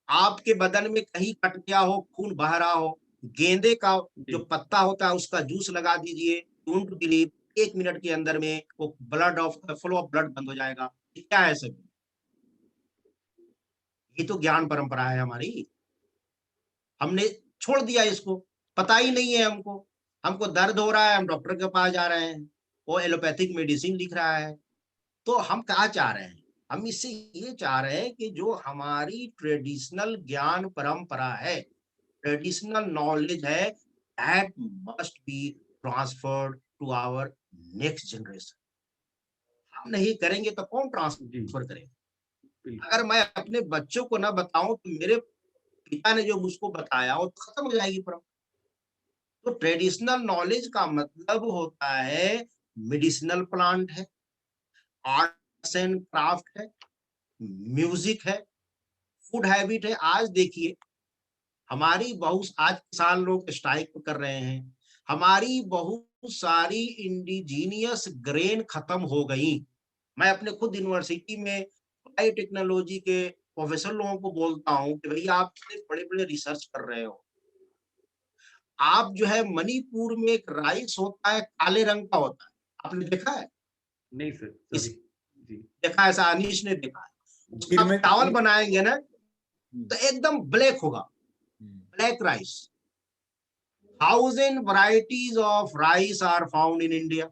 आपके बदन में कहीं कट गया हो, खून बह रहा हो, गेंदे का जो पत्ता होता है उसका जूस लगा दीजिए, डोंट बिलीव, 1 मिनट के अंदर में वो फ्लो ऑफ ब्लड बंद हो जाएगा। ये क्या है सर? ये तो ज्ञान परंपरा है हमारी, हमने छोड़ दिया इसको, पता ही नहीं है हमको। हमको दर्द हो रहा है, हम डॉक्टर के पास जा रहे हैं, वो एलोपैथिक मेडिसिन लिख रहा है। तो हम क्या चाह रहे हैं? हम इससे ये चाह रहे हैं कि जो हमारी ट्रेडिशनल ज्ञान परंपरा है, ट्रेडिशनल नॉलेज है, that must be transferred to our next generation. हम नहीं करेंगे तो कौन ट्रांसफर करेगा? अगर मैं अपने बच्चों को ना बताऊं तो मेरे पिता ने जो मुझको बताया वो तो खत्म हो जाएगी परंपरा। तो ट्रेडिशनल नॉलेज का मतलब होता है मेडिसिनल प्लांट है, आर्ट्स एंड क्राफ्ट है, म्यूजिक है, फूड हैबिट है। आज देखिए हमारी बहुत, आज किसान लोग स्ट्राइक कर रहे हैं, हमारी बहुत सारी इंडिजीनियस ग्रेन खत्म हो गई। मैं अपने खुद यूनिवर्सिटी में बायोटेक्नोलॉजी के प्रोफेसर लोगों को बोलता हूँ कि भैया आप इतने बड़े-बड़े रिसर्च कर रहे हो, आप जो है मणिपुर में एक राइस होता है, काले रंग का होता है, आपने देखा है? नहीं सर, इस जी। देखा है, ऐसा अनीश ने देखा है। उसका गिर में चावल बनाएंगे ना तो एकदम ब्लैक होगा, black rice. 1000 varieties of rice are found in India.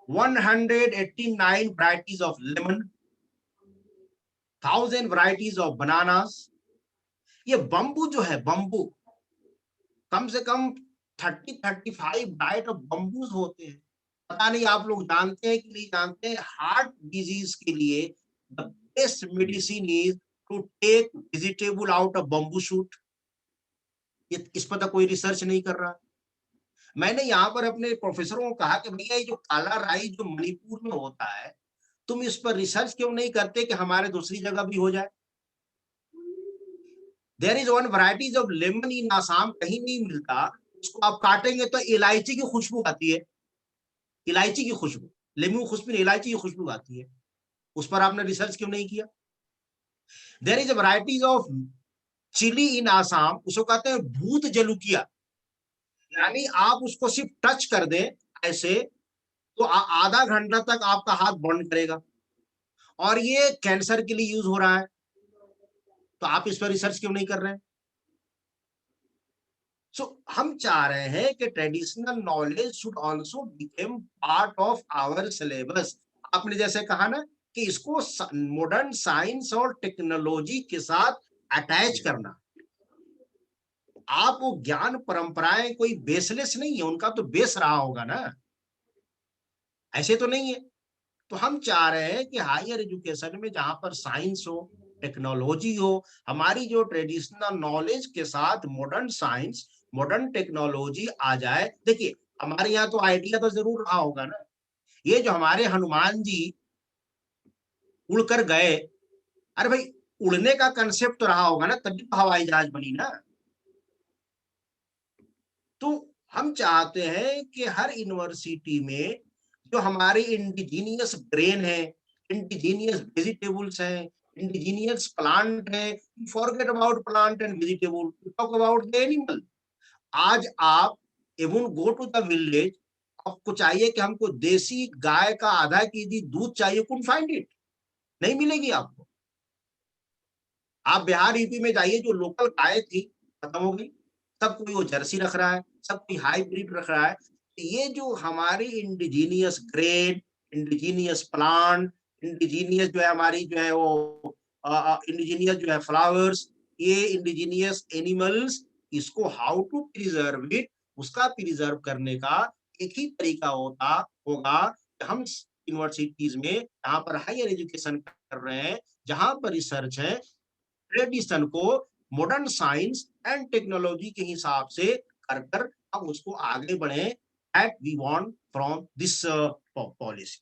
189 varieties of lemon, 1000 varieties of bananas. ये बम्बू जो है, बम्बू कम से कम 30-35 डाइट ऑफ बम्बूज होते हैं। पता नहीं आप लोग जानते हैं कि नहीं जानते हैं, हार्ट डिजीज के लिए the best medicine is to take vegetable out of bamboo shoot. इस पर तो कोई रिसर्च नहीं कर रहा। मैंने यहाँ पर अपने प्रोफेसरों को कहा कि भैया ये जो काला राई जो मणिपुर में होता है, तुम इस पर रिसर्च क्यों नहीं करते कि हमारे दूसरी जगह भी हो जाए? There is one varieties of lemon in Assam, कहीं नहीं मिलता, उसको आप काटेंगे तो इलायची की खुशबू आती है, इलायची की खुशबू, लेमू खुशबू नहीं, इलायची की खुशबू आती है। उस पर आपने रिसर्च क्यों नहीं किया? There is a varieties of chili in Assam, उसको कहते हैं भूत जलुकिया, यानी आप उसको सिर्फ टच कर दें ऐसे तो आधा घंटा तक आपका हाथ बर्न करेगा, और ये कैंसर के लिए यूज हो रहा है। तो आप इस पर रिसर्च क्यों नहीं कर रहे हैं? हम चाह रहे हैं कि traditional knowledge should also become part of our syllabus. आपने जैसे कहा ना कि इसको मॉडर्न साइंस और टेक्नोलॉजी के साथ अटैच करना। आप वो ज्ञान परंपराएं कोई बेसलेस नहीं है, उनका तो बेस रहा होगा ना, ऐसे तो नहीं है। तो हम चाह रहे हैं कि हायर एजुकेशन में जहां पर साइंस हो, टेक्नोलॉजी हो, हमारी जो ट्रेडिशनल नॉलेज के साथ मॉडर्न साइंस, मॉडर्न टेक्नोलॉजी आ जाए। देखिए हमारे यहाँ तो आइडिया तो जरूर रहा होगा ना, ये जो हमारे हनुमान जी उड़कर गए, अरे भाई उड़ने का कंसेप्ट तो रहा होगा ना, तभी तो हवाई जहाज बनी ना। तो हम चाहते हैं कि हर यूनिवर्सिटी में जो हमारे इंडिजीनियस ग्रेन है, इंडिजीनियस वेजिटेबल्स हैं, इंडिजीनियस प्लांट है, forget about plant and vegetable, talk about the animal. आज आप even go to the village, आपको चाहिए कि हमको देसी गाय का आधा केजी दूध चाहिए, कुड फाइंड इट, नहीं मिलेगी आपको। आप बिहार यूपी में जाइए, जो लोकल गाय थी खत्म हो गई, सब कोई वो जर्सी रख रहा है, सब कोई हाइब्रिड रख रहा है। ये जो हमारी indigenous grain, indigenous plant, indigenous जो है हमारी जो है वो इंडिजीनियस जो है फ्लावर्स, ये इंडिजीनियस एनिमल्स, इसको हाउ टू प्रिजर्व इट, उसका प्रिजर्व करने का एक ही तरीका होगा कि हम यूनिवर्सिटीज में जहाँ पर हायर एजुकेशन कर रहे हैं, जहां पर रिसर्च है, ट्रेडिशन को मॉडर्न साइंस एंड टेक्नोलॉजी के हिसाब से कर कर हम उसको आगे बढ़े, that we want from this policy.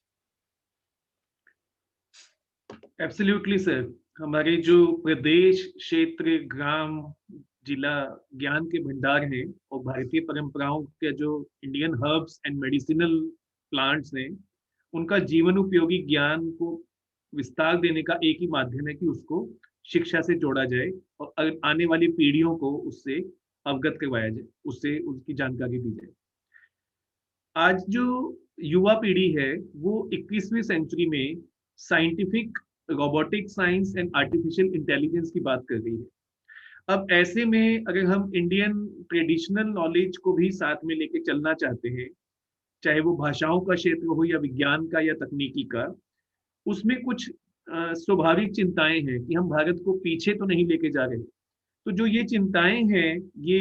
Absolutely sir, हमारे जो प्रदेश, क्षेत्र, ग्राम, जिला ज्ञान के भंडार हैं और भारतीय परंपराओं के जो Indian herbs and medicinal plants हैं, उनका जीवन उपयोगी ज्ञान को विस्तार देने का एक ही माध्यम है कि उसको शिक्षा से जोड़ा जाए और आने वाली पीढ़ियों को उससे अवगत करवाया जाए, उससे उसकी जानकारी दी जाए। आज जो युवा पीढ़ी है वो 21वीं सेंचुरी में scientific, robotic science and artificial intelligence की बात कर रही है। अब ऐसे में अगर हम इंडियन ट्रेडिशनल नॉलेज को भी साथ में लेके चलना चाहते हैं, चाहे वो भाषाओं का क्षेत्र हो या विज्ञान का या तकनीकी का, उसमें कुछ स्वाभाविक चिंताएं हैं कि हम भारत को पीछे तो नहीं लेके जा रहे। तो जो ये चिंताएं हैं, ये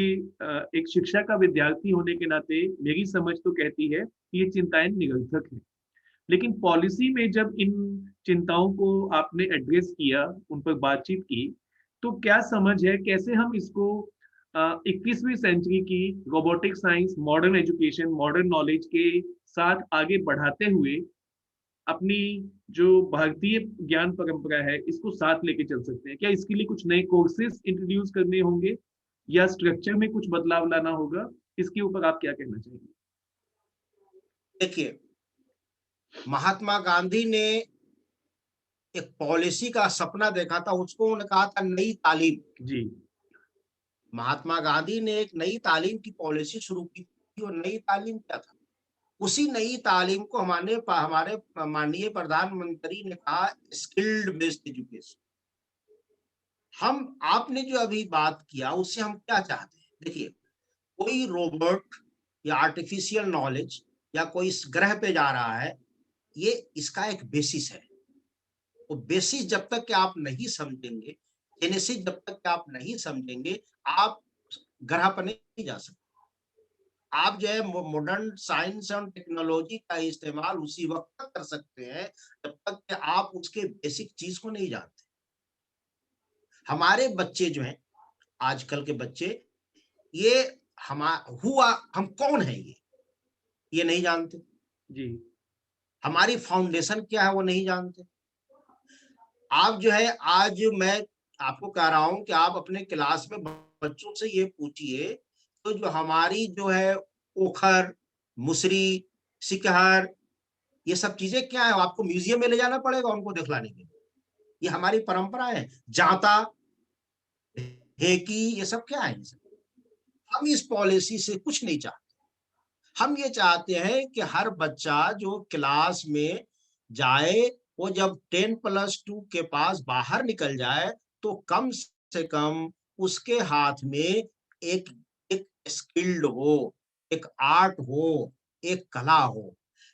एक शिक्षा का विद्यार्थी होने के नाते मेरी समझ तो कहती है कि ये चिंताएं निरर्थक हैं। लेकिन पॉलिसी में जब इन चिंताओं को आपने एड्रेस किया, उन पर बातचीत की, तो क्या समझ है कैसे हम इसको 21वीं सेंचुरी की robotic science, modern education, modern knowledge के साथ आगे बढ़ाते हुए अपनी जो भारतीय ज्ञान परंपरा है इसको साथ लेके चल सकते हैं? क्या इसके लिए कुछ नए कोर्सेज इंट्रोड्यूस करने होंगे या स्ट्रक्चर में कुछ बदलाव लाना होगा? इसके ऊपर आप क्या कहना चाहेंगे? देखिए, महात्मा गांधी ने एक पॉलिसी का सपना देखा था, उसको उन्होंने कहा था नई तालीम। जी। महात्मा गांधी ने एक नई तालीम की पॉलिसी शुरू की थी, और नई तालीम क्या था? उसी नई तालीम को हमारे माननीय प्रधानमंत्री ने कहा स्किल्ड बेस्ड एजुकेशन। आपने जो अभी बात किया उससे हम क्या चाहते हैं? देखिए, कोई रोबोट या आर्टिफिशियल नॉलेज या कोई इस ग्रह पे जा रहा है, ये इसका एक बेसिस है। वो बेसिस जब तक कि आप नहीं समझेंगे, जेनेसिस जब तक कि आप नहीं समझेंगे, आप ग्रह पर नहीं जा सकते। आप जो है मॉडर्न साइंस और टेक्नोलॉजी का इस्तेमाल उसी वक्त तक कर सकते हैं जब तक कि आप उसके बेसिक चीज को नहीं जानते। हमारे बच्चे जो हैं, आजकल के बच्चे, ये हम कौन है, ये नहीं जानते। जी। हमारी फाउंडेशन क्या है वो नहीं जानते। आप जो है, आज मैं आपको कह रहा हूं कि आप अपने क्लास में बच्चों से ये पूछिए, तो जो हमारी जो है ओखर, मुसरी, सिकहर, ये सब चीजें क्या है, आपको म्यूजियम में ले जाना पड़ेगा उनको दिखलाने के लिए। ये हमारी परंपरा है। जाता, ढेकी, ये सब क्या है? ये सब हम इस पॉलिसी से कुछ नहीं चाहते। हम ये चाहते हैं कि हर बच्चा जो क्लास में जाए, वो जब 10+2 के पास बाहर निकल जाए, तो कम से कम उसके हाथ में एक एक स्किल्ड हो, एक आर्ट हो, एक कला हो।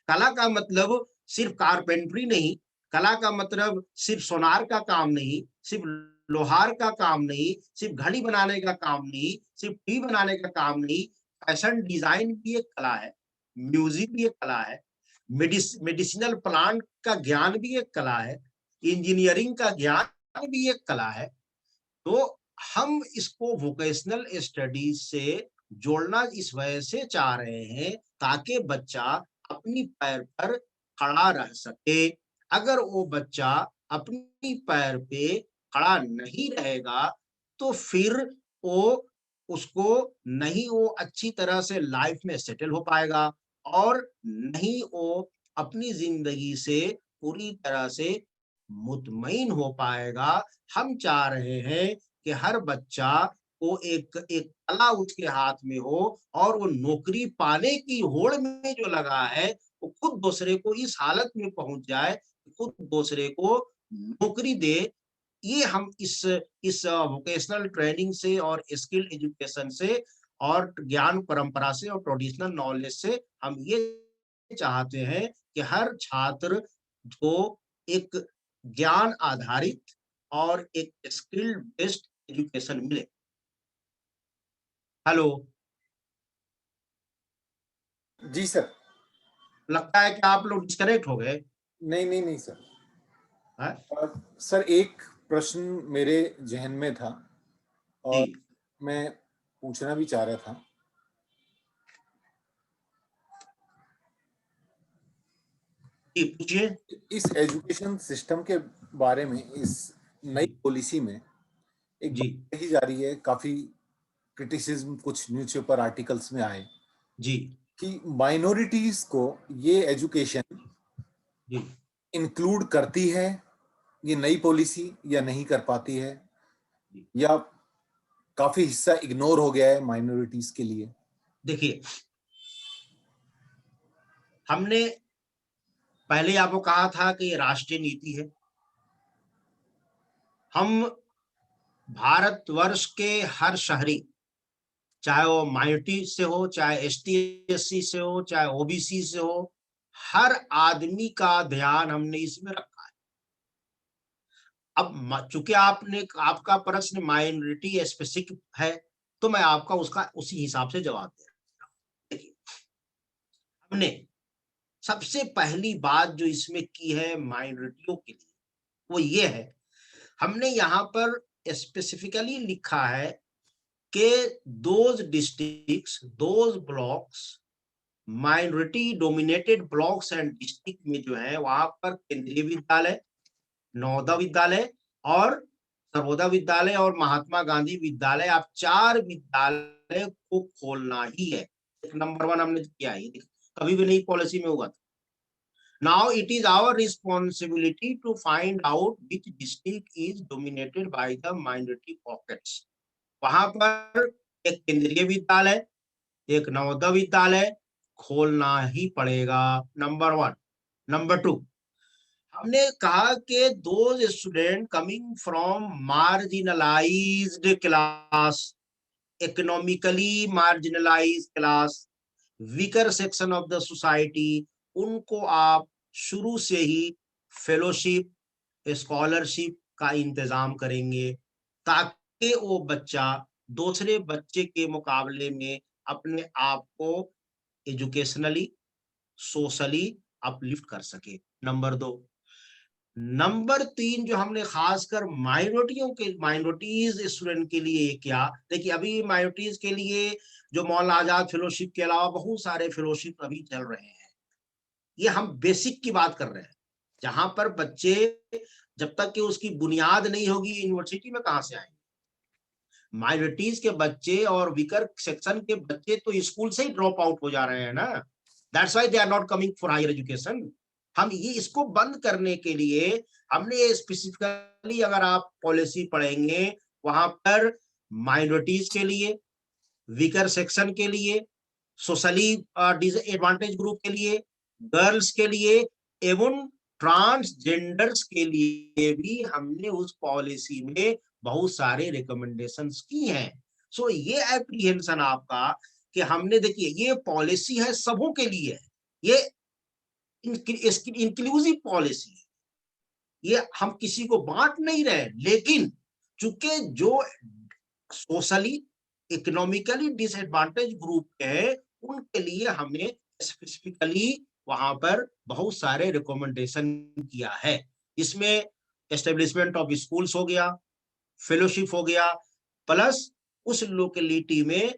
कला का मतलब सिर्फ कारपेंटरी नहीं, कला का मतलब सिर्फ सोनार का काम नहीं, सिर्फ लोहार का काम नहीं, सिर्फ घड़ी बनाने का काम नहीं, सिर्फ टी बनाने का काम नहीं। फैशन डिजाइन भी एक कला है, म्यूजिक भी एक कला है, मेडिसिनल प्लांट का ज्ञान भी एक कला है, इंजीनियरिंग का ज्ञान भी एक कला है। तो हम इसको वोकेशनल स्टडीज से जोड़ना इस वजह से चाह रहे हैं ताकि बच्चा अपनी पैर पर खड़ा रह सके। अगर वो बच्चा अपनी पैर पे खड़ा नहीं रहेगा, तो फिर वो उसको नहीं वो अच्छी तरह से लाइफ में सेटल हो पाएगा, और नहीं वो अपनी जिंदगी से पूरी तरह से मुतमईन हो पाएगा। हम चाह रहे हैं कि हर बच्चा को एक एक कला उसके हाथ में हो, और वो नौकरी पाने की होड़ में जो लगा है, वो खुद दूसरे को इस हालत में पहुंच जाए, खुद दूसरे को नौकरी दे। ये हम इस वोकेशनल ट्रेनिंग से और स्किल एजुकेशन से और ज्ञान परंपरा से और ट्रेडिशनल नॉलेज से हम ये चाहते हैं कि हर छात्र को एक ज्ञान आधारित और एक स्किल बेस्ड एजुकेशन मिले। हेलो, जी सर। लगता है कि आप लोग डिस्कनेक्ट हो गए। नहीं नहीं नहीं सर। हैं? सर, एक प्रश्न मेरे जहन में था और जी मैं पूछना भी चाह रहा था, जी पूछिए। इस एजुकेशन सिस्टम के बारे में, इस नई पॉलिसी में एक जी बात कही जा रही है, काफी क्रिटिसिज्म कुछ न्यूज़पेपर आर्टिकल्स में आए जी कि माइनॉरिटीज को ये एजुकेशन जी इंक्लूड करती है, ये नई पॉलिसी, या नहीं कर पाती है, जी। या काफी हिस्सा इग्नोर हो गया है माइनॉरिटीज के लिए। देखिए, हमने पहले आपको कहा था कि ये राष्ट्रीय नीति है। हम भारतवर्ष के हर शहरी, चाहे वो माइनॉरिटी से हो, चाहे एसटी एससी से हो, चाहे ओबीसी से हो, हर आदमी का ध्यान हमने इसमें रखा है। अब चूंकि आपका प्रश्न माइनॉरिटी स्पेसिफिक है, तो मैं आपका उसका उसी हिसाब से जवाब दे रहा हूं। देखिए, हमने सबसे पहली बात जो इसमें की है माइनॉरिटियों के लिए, वो ये है, हमने यहाँ पर स्पेसिफिकली लिखा है कि those districts, those blocks, minority dominated blocks and district में जो है वहां पर केंद्रीय विद्यालय, नवोदय विद्यालय और सर्वोदय विद्यालय और महात्मा गांधी विद्यालय, आप 4 विद्यालय को खोलना ही है। नंबर 1 हमने किया है, कभी भी नई पॉलिसी में हुआ था। Now it is our responsibility to find out which district is dominated by the minority pockets. वहां पर एक केंद्रीय विद्यालय, एक नवोदय विद्यालय खोलना ही पड़ेगा, नंबर 1। नंबर 2, हमने कहा कि those student coming from marginalised class, economically marginalised class, weaker section of the society, उनको आप शुरू से ही फेलोशिप, स्कॉलरशिप का इंतजाम करेंगे, ताकि वो बच्चा दूसरे बच्चे के मुकाबले में अपने आप को एजुकेशनली, सोशली अपलिफ्ट कर सके। नंबर 2। नंबर 3, जो हमने खासकर माइनॉरिटीज स्टूडेंट के लिए किया, देखिए अभी माइनॉरिटीज के लिए जो मौलाना आजाद फेलोशिप के अलावा बहुत सारे फेलोशिप अभी चल रहे हैं। ये हम बेसिक की बात कर रहे हैं, जहां पर बच्चे जब तक कि उसकी बुनियाद नहीं होगी, यूनिवर्सिटी में कहां से आएंगे। माइनॉरिटीज के बच्चे और वीकर सेक्शन के बच्चे तो स्कूल से ही ड्रॉप आउट हो जा रहे हैं ना, that's why they are not coming for higher education. हम ये इसको बंद करने के लिए हमने ये स्पेसिफिकली, अगर आप पॉलिसी पढ़ेंगे, वहां पर माइनॉरिटीज के लिए, वीकर सेक्शन के लिए, सोशली डिसएडवांटेज ग्रुप के लिए, गर्ल्स के लिए एवं ट्रांसजेंडर्स के लिए भी हमने उस पॉलिसी में बहुत सारे रिकमेंडेशंस की हैं। सो ये एप्रीहेंशन आपका कि हमने, देखिए ये पॉलिसी है सबों के लिए है, ये इंक्लूसिव पॉलिसी है, ये हम किसी को बांट नहीं रहे, लेकिन चूंकि जो सोशली इकोनॉमिकली डिसएडवांटेज ग्रुप है, उनके लिए हमने स्पेसिफिकली वहां पर बहुत सारे रिकमेंडेशन किया है। इसमें एस्टेब्लिशमेंट ऑफ स्कूल्स हो गया, फेलोशिप हो गया, प्लस उस लोकेलिटी में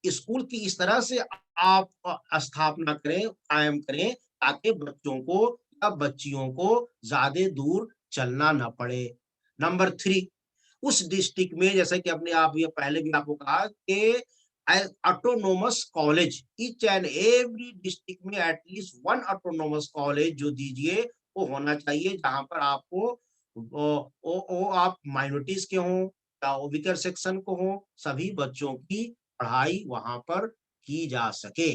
स्कूल की इस तरह से आप स्थापना करें, कायम करें, ताकि बच्चों को या बच्चियों को ज्यादा दूर चलना न पड़े। नंबर 3, उस डिस्ट्रिक्ट में, जैसे कि अपने आप ये पहले भी आपको कहा कि autonomous college, each and every district में एटलीस्ट 1 ऑटोनोमस कॉलेज जो दीजिए वो होना चाहिए, जहां पर आपको आप माइनॉरिटीज के हों या वीकर सेक्शन को हो, सभी बच्चों की पढ़ाई वहां पर की जा सके।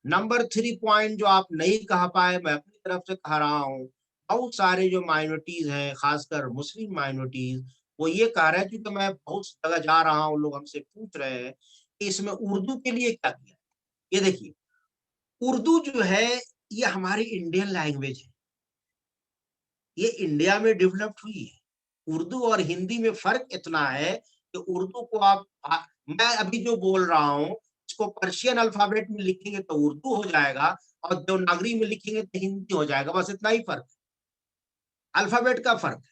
नंबर 3 पॉइंट जो आप नहीं कह पाए, मैं अपनी तरफ से कह रहा हूँ, बहुत सारे जो माइनॉरिटीज हैं, खासकर मुस्लिम माइनॉरिटीज, वो ये कह रहे हैं, क्योंकि मैं बहुत जगह जा रहा हूँ, लोग हमसे पूछ रहे हैं कि इसमें उर्दू के लिए क्या किया। ये देखिए, उर्दू जो है ये हमारी इंडियन लैंग्वेज है, ये इंडिया में डेवलप्ड हुई है। उर्दू और हिंदी में फर्क इतना है कि उर्दू को मैं अभी जो बोल रहा हूँ, इसको पर्शियन अल्फाबेट में लिखेंगे तो उर्दू हो जाएगा, और देवनागरी में लिखेंगे तो हिंदी हो जाएगा, बस इतना ही फर्क, अल्फाबेट का फर्क।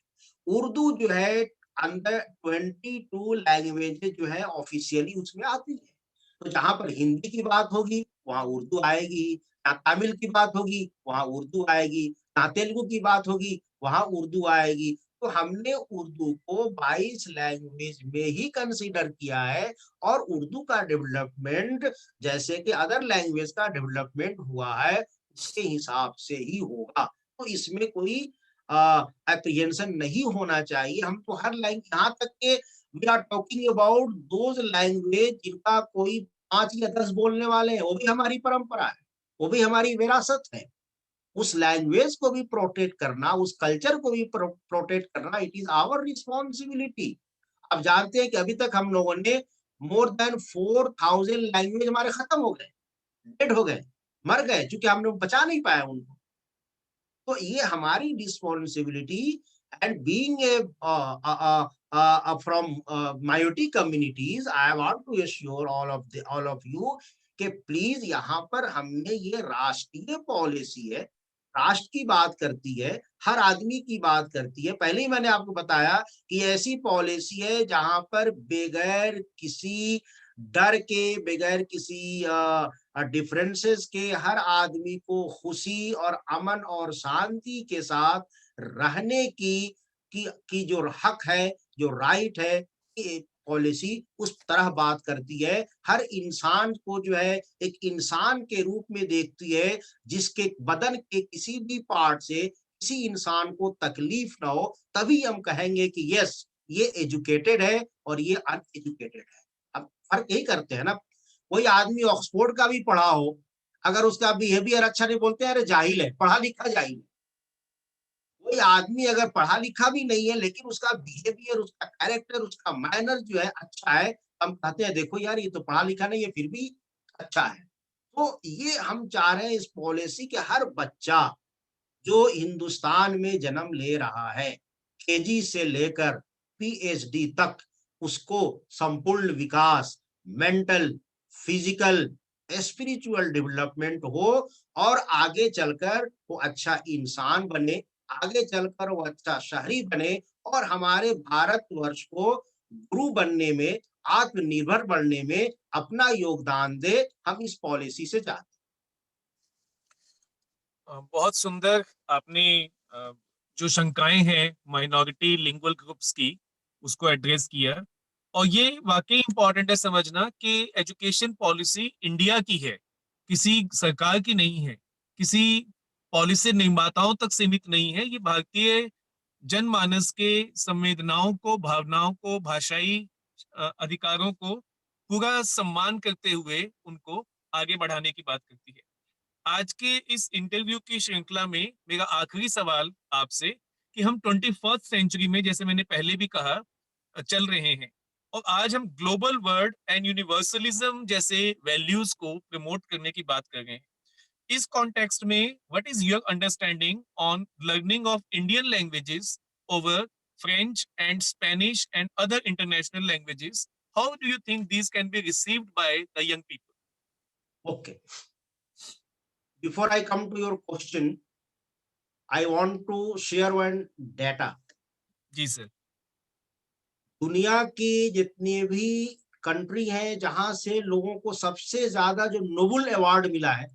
उर्दू जो है अंदर 22 लैंग्वेजेस जो है ऑफिशियली उसमें आती है। तो जहां पर हिंदी की बात होगी वहां उर्दू आएगी, जहाँ तमिल की बात होगी वहां उर्दू आएगी, जहाँ तेलुगु की बात होगी वहां उर्दू आएगी। तो हमने उर्दू को 22 लैंग्वेज में ही कंसीडर किया है और उर्दू का डेवलपमेंट जैसे कि अदर लैंग्वेज का डेवलपमेंट हुआ है उसके हिसाब से ही होगा। तो इसमें कोई एप्रीहेंशन नहीं होना चाहिए। हम तो हर लैंग्वेज, यहाँ तक के we are talking about those language जिनका कोई 5 या 10 बोलने वाले हैं, वो भी हमारी परंपरा है, वो भी हमारी विरासत है। उस लैंग्वेज को भी प्रोटेक्ट करना, उस कल्चर को भी प्रोटेक्ट करना, इट इज आवर रिस्पॉन्सिबिलिटी। आप जानते हैं कि अभी तक हम लोगों ने मोर देन 4000 लैंग्वेज हमारे खत्म हो गए, डेड हो गए, मर गए, क्योंकि हमने बचा नहीं पाया उनको। तो ये हमारी responsibility and being a from minority communities, I want to assure all of you कि प्लीज यहाँ पर हमने ये राष्ट्रीय पॉलिसी है, राष्ट्र की बात करती है, हर आदमी की बात करती है। पहले ही मैंने आपको बताया कि ऐसी पॉलिसी है जहां पर बगैर किसी डर के, बगैर किसी डिफरेंसेस के हर आदमी को खुशी और अमन और शांति के साथ रहने की जो हक है, जो राइट है, ये पॉलिसी उस तरह बात करती है। हर इंसान को जो है एक इंसान के रूप में देखती है, जिसके बदन के किसी भी पार्ट से किसी इंसान को तकलीफ ना हो, तभी हम कहेंगे कि यस ये एजुकेटेड है और ये अनएजुकेटेड है। अब फर्क यही करते हैं ना। कोई आदमी ऑक्सफोर्ड का भी पढ़ा हो, अगर उसका बिहेवियर अच्छा नहीं, बोलते हैं अरे जाहिल है, पढ़ा लिखा जाहिल है। कोई आदमी अगर पढ़ा लिखा भी नहीं है लेकिन उसका बिहेवियर, उसका कैरेक्टर, उसका मैनर जो है अच्छा है, हम कहते हैं देखो यार ये तो पढ़ा लिखा नहीं है फिर भी अच्छा है। तो ये हम चाह रहे हैं इस पॉलिसी के हर बच्चा जो हिंदुस्तान में जन्म ले रहा है, केजी से लेकर पीएचडी तक, उसको संपूर्ण विकास, मेंटल, फिजिकल, स्पिरिचुअल डेवलपमेंट हो और आगे चलकर वो अच्छा इंसान बने, आगे चलकर वो अच्छा शहरी बने और हमारे भारतवर्ष को गुरु बनने में, आत्मनिर्भर बनने में अपना योगदान दे। हम इस पॉलिसी से चाहते हैं। बहुत सुंदर आपने जो शंकाएं हैं माइनॉरिटी लिंगुअल ग्रुप्स की उसको एड्रेस किया। और ये वाकई इंपॉर्टेंट है समझना कि एजुकेशन पॉलिसी इंडिया की है, किसी सरकार की नहीं है, किसी पॉलिसी निर्माताओं तक सीमित नहीं है। ये भारतीय जनमानस के संवेदनाओं को, भावनाओं को, भाषाई अधिकारों को पूरा सम्मान करते हुए उनको आगे बढ़ाने की बात करती है। आज के इस इंटरव्यू की श्रृंखला में मेरा आखिरी सवाल आपसे कि हम 21st सेंचुरी में, जैसे मैंने पहले भी कहा, चल रहे हैं और आज हम ग्लोबल वर्ड एंड यूनिवर्सलिज्म जैसे वैल्यूज को प्रमोट करने की बात कर रहे हैं। इस कॉन्टेक्स्ट में what is your understanding on learning of Indian languages over French and Spanish and other international languages? How do you think these can be received by the young people? Okay, before I come to your question, I want to share one data. जी sir. दुनिया की जितनी भी country है जहां से लोगों को सबसे ज्यादा जो नोबेल अवार्ड मिला है,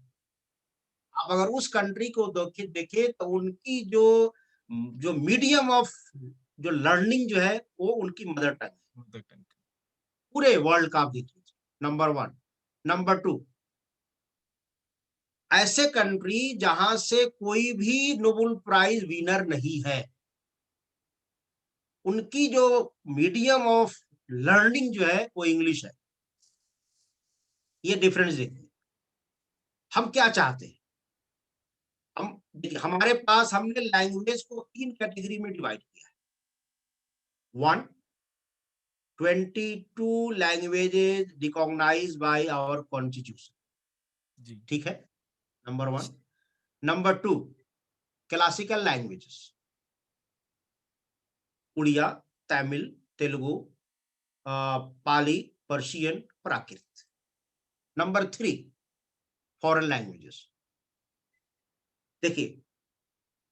आप अगर उस कंट्री को देखे तो उनकी जो जो मीडियम ऑफ जो लर्निंग जो है वो उनकी मदर टंग है। पूरे वर्ल्ड का आप देख लीजिए, नंबर 1। नंबर 2, ऐसे कंट्री जहां से कोई भी नोबेल प्राइज विनर नहीं है, उनकी जो मीडियम ऑफ लर्निंग जो है वो इंग्लिश है। ये डिफरेंस देखिए। हम क्या चाहते हैं, हम हमारे पास हमने लैंग्वेज को 3 कैटेगरी में डिवाइड किया है। 1, 22 languages recognized by our constitution, जी ठीक है, number 1। Number 2, classical languages, Oriya, Tamil, Telugu, Pali, Persian, Prakrit. Number 3, foreign languages. देखिए,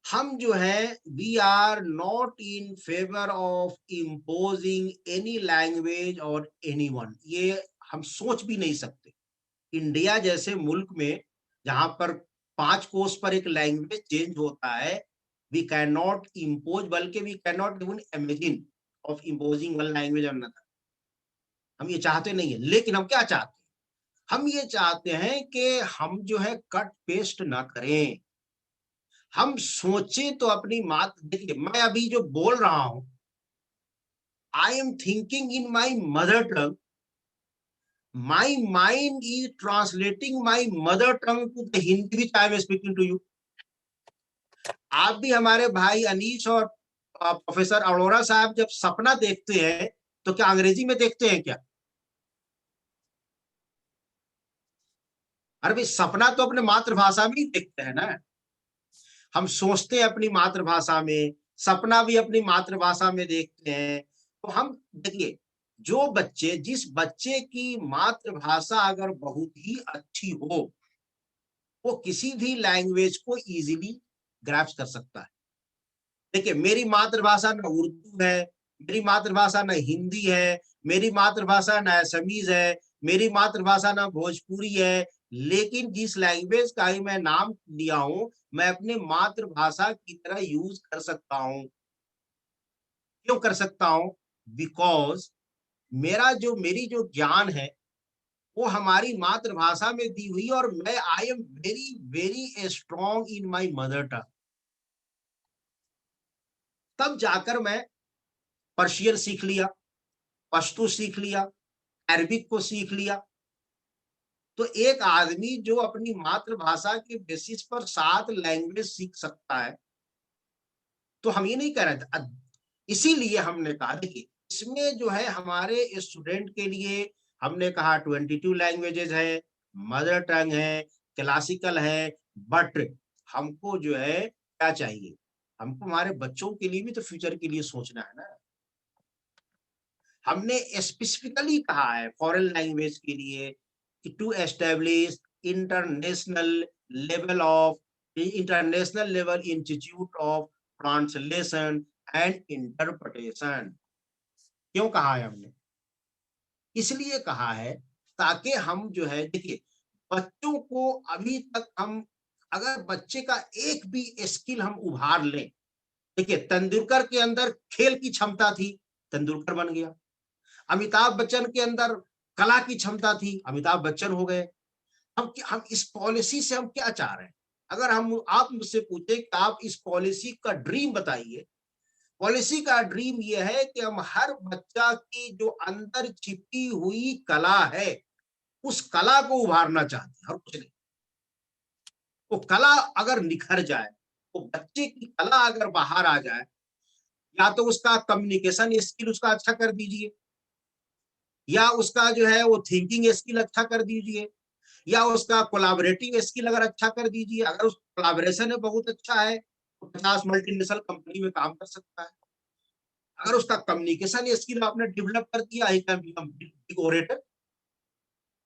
हम जो है we are not in favour of imposing any language और एनीवन, ये हम सोच भी नहीं सकते। इंडिया जैसे मुल्क में जहां पर 5 कोस पर एक लैंग्वेज चेंज होता है, वी कैन नॉट इम्पोज, बल्कि we can not even imagine of imposing one language और अनदर। हम ये चाहते नहीं है, लेकिन हम क्या चाहते हैं? हम ये चाहते हैं कि हम जो है कट पेस्ट ना करें, हम सोचें तो अपनी मात। देखिए, मैं अभी जो बोल रहा हूं, I am thinking in my mother tongue, my mind is translating my mother tongue to the Hindi which I am speaking to you. आप भी हमारे भाई अनीश और प्रोफेसर अरोड़ा साहब जब सपना देखते हैं तो क्या अंग्रेजी में देखते हैं क्या? अरे भाई, सपना तो अपने मातृभाषा में ही देखते हैं ना। हम सोचते हैं अपनी मातृभाषा में, सपना भी अपनी मातृभाषा में देखते हैं। तो हम देखिए, जो बच्चे, जिस बच्चे की मातृभाषा अगर बहुत ही अच्छी हो, वो किसी भी लैंग्वेज को इजीली ग्रैस्प कर सकता है। देखिए, मेरी मातृभाषा ना उर्दू है, मेरी मातृभाषा ना हिंदी है, मेरी मातृभाषा ना असमीज है, मेरी मातृभाषा ना भोजपुरी है, लेकिन जिस लैंग्वेज का ही मैं नाम लिया हूं, मैं अपने मातृभाषा की तरह यूज कर सकता हूं। क्यों कर सकता हूं? बिकॉज मेरी जो ज्ञान है वो हमारी मातृभाषा में दी हुई, और मैं I am very very strong in my mother tongue. तब जाकर मैं पर्शियन सीख लिया, पश्तो सीख लिया, अरबिक को सीख लिया। तो एक आदमी जो अपनी मातृभाषा के बेसिस पर 7 लैंग्वेज सीख सकता है, तो हम ये नहीं कह रहे थे। इसीलिए हमने कहा, देखिए, इसमें जो है हमारे स्टूडेंट के लिए हमने कहा 22 लैंग्वेजेस है, मदर टंग है, क्लासिकल है, बट हमको जो है क्या चाहिए? हमको हमारे बच्चों के लिए भी तो फ्यूचर के लिए सोचना है ना। हमने स्पेसिफिकली कहा है फॉरेन लैंग्वेज के लिए कि to establish international international level institute of translation and interpretation. क्यों कहा है हमने? इसलिए कहा है ताकि हम जो है, देखिए, बच्चों को अभी तक हम, अगर बच्चे का एक भी स्किल हम उभार लें, देखिए, तेंदुलकर के अंदर खेल की क्षमता थी, तेंदुलकर बन गया। अमिताभ बच्चन के अंदर कला की क्षमता थी, अमिताभ बच्चन हो गए। हम इस पॉलिसी से हम क्या चाह रहे हैं? अगर आप मुझसे पूछे कि आप इस पॉलिसी का ड्रीम बताइए, पॉलिसी का ड्रीम ये है कि हम हर बच्चा की जो अंदर छिपी हुई कला है, उस कला को उभारना चाहते हैं, और कुछ नहीं। वो कला अगर निखर जाए, वो बच्चे की कला अगर बाहर आ जाए, या तो उसका कम्युनिकेशन स्किल उसका अच्छा कर दीजिए, या उसका जो है वो थिंकिंग स्किल अच्छा कर दीजिए, या उसका कोलैबोरेटिंग स्किल अगर अच्छा कर दीजिए। अगर उस कोलैबोरेशन में बहुत अच्छा है तो 50 मल्टीनेशनल कंपनी में काम कर सकता है। अगर उसका कम्युनिकेशन स्किल आपने डेवलप कर दिया, he can become big orator.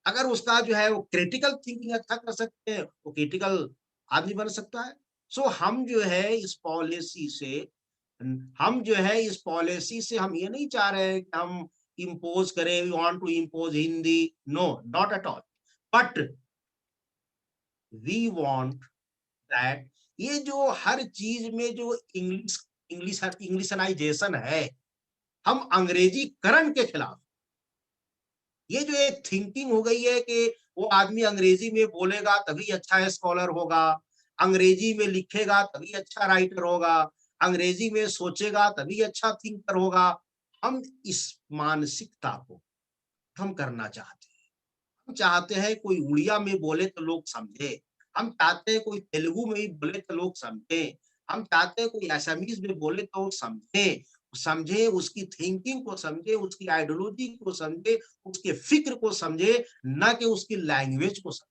अगर उसका जो है वो क्रिटिकल थिंकिंग अच्छा कर सकते हैं, वो क्रिटिकल आदमी बन सकता है। सो हम जो है इस पॉलिसी से, हम ये नहीं चाह रहे हैं कि हम इम्पोज करें, we want to impose Hindi, no, not at all, but we want that ये जो हर चीज में जो इंग्लिशनाइजेशन है, हम अंग्रेजीकरण के खिलाफ। ये जो एक थिंकिंग हो गई है कि वो आदमी अंग्रेजी में बोलेगा तभी अच्छा स्कॉलर होगा, अंग्रेजी में लिखेगा तभी अच्छा राइटर होगा, अंग्रेजी में सोचेगा तभी अच्छा थिंकर होगा। हम इस मानसिकता को खत्म करना चाहते हैं। हम चाहते हैं कोई उड़िया में बोले तो लोग समझे, हम चाहते हैं कोई तेलुगु में ही बोले तो लोग समझे, हम चाहते हैं कोई असमीज में बोले तो समझे, उसकी थिंकिंग को समझे, उसकी आइडियोलॉजी को समझे, उसके फिक्र को समझे, ना कि उसकी लैंग्वेज को समझे।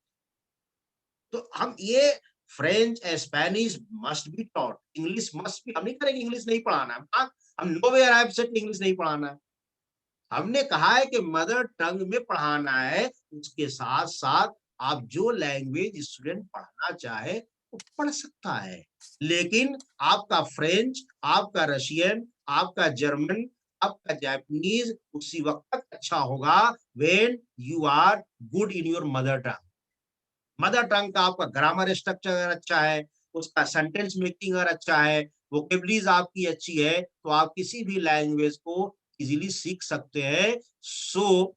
तो हम ये French, Spanish must be taught, English must be. हम नहीं करेंगे इंग्लिश नहीं पढ़ाना है, हम नोवेयर हैव सेड इंग्लिश नहीं पढ़ाना है। हमने कहा है कि मदर टंग में पढ़ाना है, उसके साथ साथ आप जो लैंग्वेज स्टूडेंट पढ़ना चाहे वो पढ़ सकता है, लेकिन आपका फ्रेंच, आपका रशियन, आपका जर्मन, आपका जापानीज उसी वक्त तक अच्छा होगा when you are good in your mother tongue. Mother tongue का आपका ग्रामर स्ट्रक्चर अगर अच्छा है, उसका सेंटेंस मेकिंग अगर अच्छा है, वोकेबलरीज आपकी अच्छी है, तो आप किसी भी लैंग्वेज को इजीली सीख सकते हैं। सो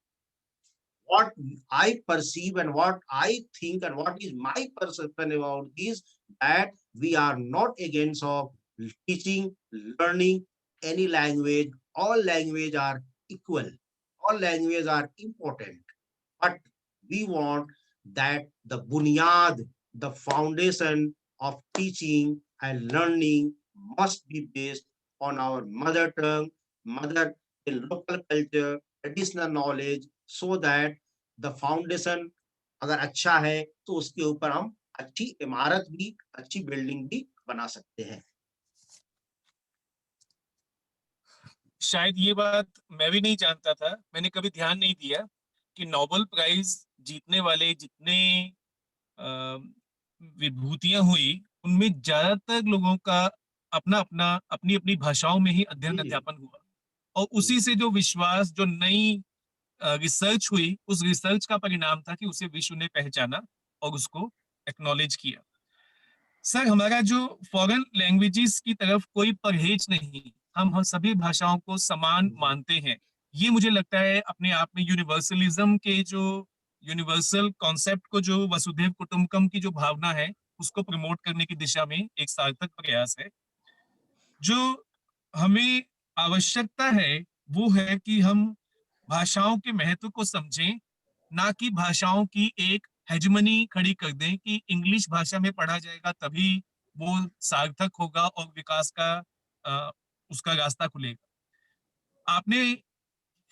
what I perceive and what I think and what is my perception about this, that we are not against of teaching, learning any language. All language are equal. All languages are important. But we want that the bunyad, the foundation of teaching and learning must be based on our mother tongue, mother in local culture, traditional knowledge, so that the foundation अगर अच्छा है तो उसके ऊपर हम अच्छी इमारत भी, अच्छी बिल्डिंग भी बना सकते हैं। शायद ये बात मैं भी नहीं जानता था, मैंने कभी ध्यान नहीं दिया कि नोबेल प्राइज जीतने वाले जितने विभूतियां हुई, उनमें ज्यादातर लोगों का अपना अपना अपनी अपनी भाषाओं में ही अध्ययन जी। अध्यापन हुआ, और उसी से जो विश्वास, जो नई रिसर्च हुई, उस रिसर्च का परिणाम था कि उसे विश्व ने पहचाना और उसको एक्नॉलेज किया। सर, हमारा जो फॉरेन लैंग्वेजेस की तरफ कोई परहेज नहीं, हम सभी भाषाओं को समान मानते हैं। ये मुझे लगता है अपने आप में यूनिवर्सलिज्म के जो यूनिवर्सल कॉन्सेप्ट को, जो वसुधैव कुटुंबकम की जो भावना है, उसको प्रमोट करने की दिशा में एक सार्थक प्रयास है। जो हमें आवश्यकता है वो है कि हम भाषाओं के महत्व को समझें, ना कि भाषाओं की एक हेजमनी खड़ी कर दें कि इंग्लिश भाषा में पढ़ा जाएगा तभी वो सार्थक होगा और विकास का अ, उसका रास्ता खुलेगा। आपने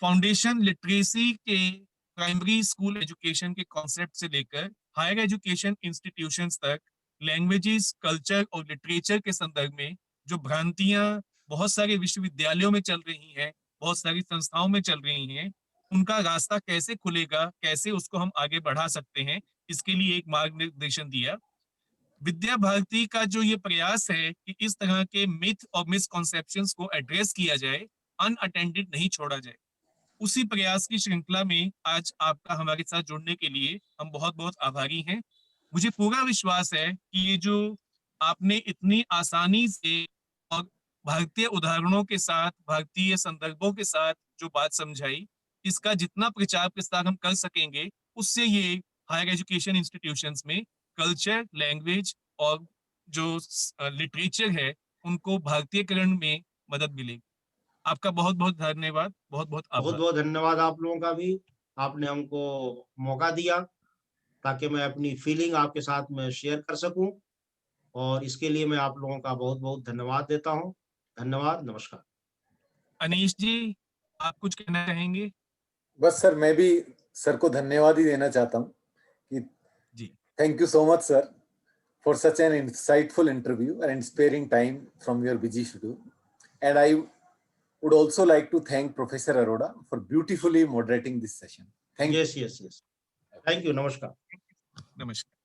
फाउंडेशन लिटरेसी के प्राइमरी स्कूल एजुकेशन के कॉन्सेप्ट से लेकर हायर एजुकेशन इंस्टीट्यूशंस तक लैंग्वेजेस, कल्चर और लिटरेचर के संदर्भ में जो भ्रांतियां बहुत सारे विश्वविद्यालयों में चल रही हैं, बहुत सारी संस्थाओं में चल रही हैं, उनका रास्ता कैसे खुलेगा, कैसे उसको हम आगे बढ़ा सकते हैं, इसके लिए एक मार्गदर्शन दिया। विद्या भारती का जो ये प्रयास है कि इस तरह के मिथ और मिसकॉन्सेप्शंस को एड्रेस किया जाए, अनअटेंडेड नहीं छोड़ा जाए, उसी प्रयास की श्रृंखला में आज आपका हमारे साथ जुड़ने के लिए हम बहुत बहुत आभारी हैं। मुझे पूरा विश्वास है कि ये जो आपने इतनी आसानी से और भारतीय उदाहरणों के साथ, भारतीय संदर्भों के साथ जो बात समझाई, इसका जितना प्रचार प्रसार हम कर सकेंगे, उससे ये हायर एजुकेशन इंस्टीट्यूशंस में कल्चर, लैंग्वेज और जो लिटरेचर है, उनको भारतीयकरण में मदद मिलेगी। आपका बहुत बहुत धन्यवाद, बहुत बहुत बहुत आभार। बहुत धन्यवाद आप लोगों का भी, आपने हमको मौका दिया ताकि मैं अपनी फीलिंग आपके साथ में शेयर कर सकूं, और इसके लिए मैं आप लोगों का बहुत बहुत धन्यवाद देता हूं। धन्यवाद, नमस्कार। अनीश जी, आप कुछ कहना चाहेंगे? बस सर, मैं भी सर को धन्यवाद ही देना चाहता हूँ कि जी, thank you so much sir for such an insightful interview and sparing time from your busy schedule. And I would also like to thank Professor Arora for beautifully moderating this session. Thank you. Yes yes yes, thank you, नमस्कार। नमस्कार।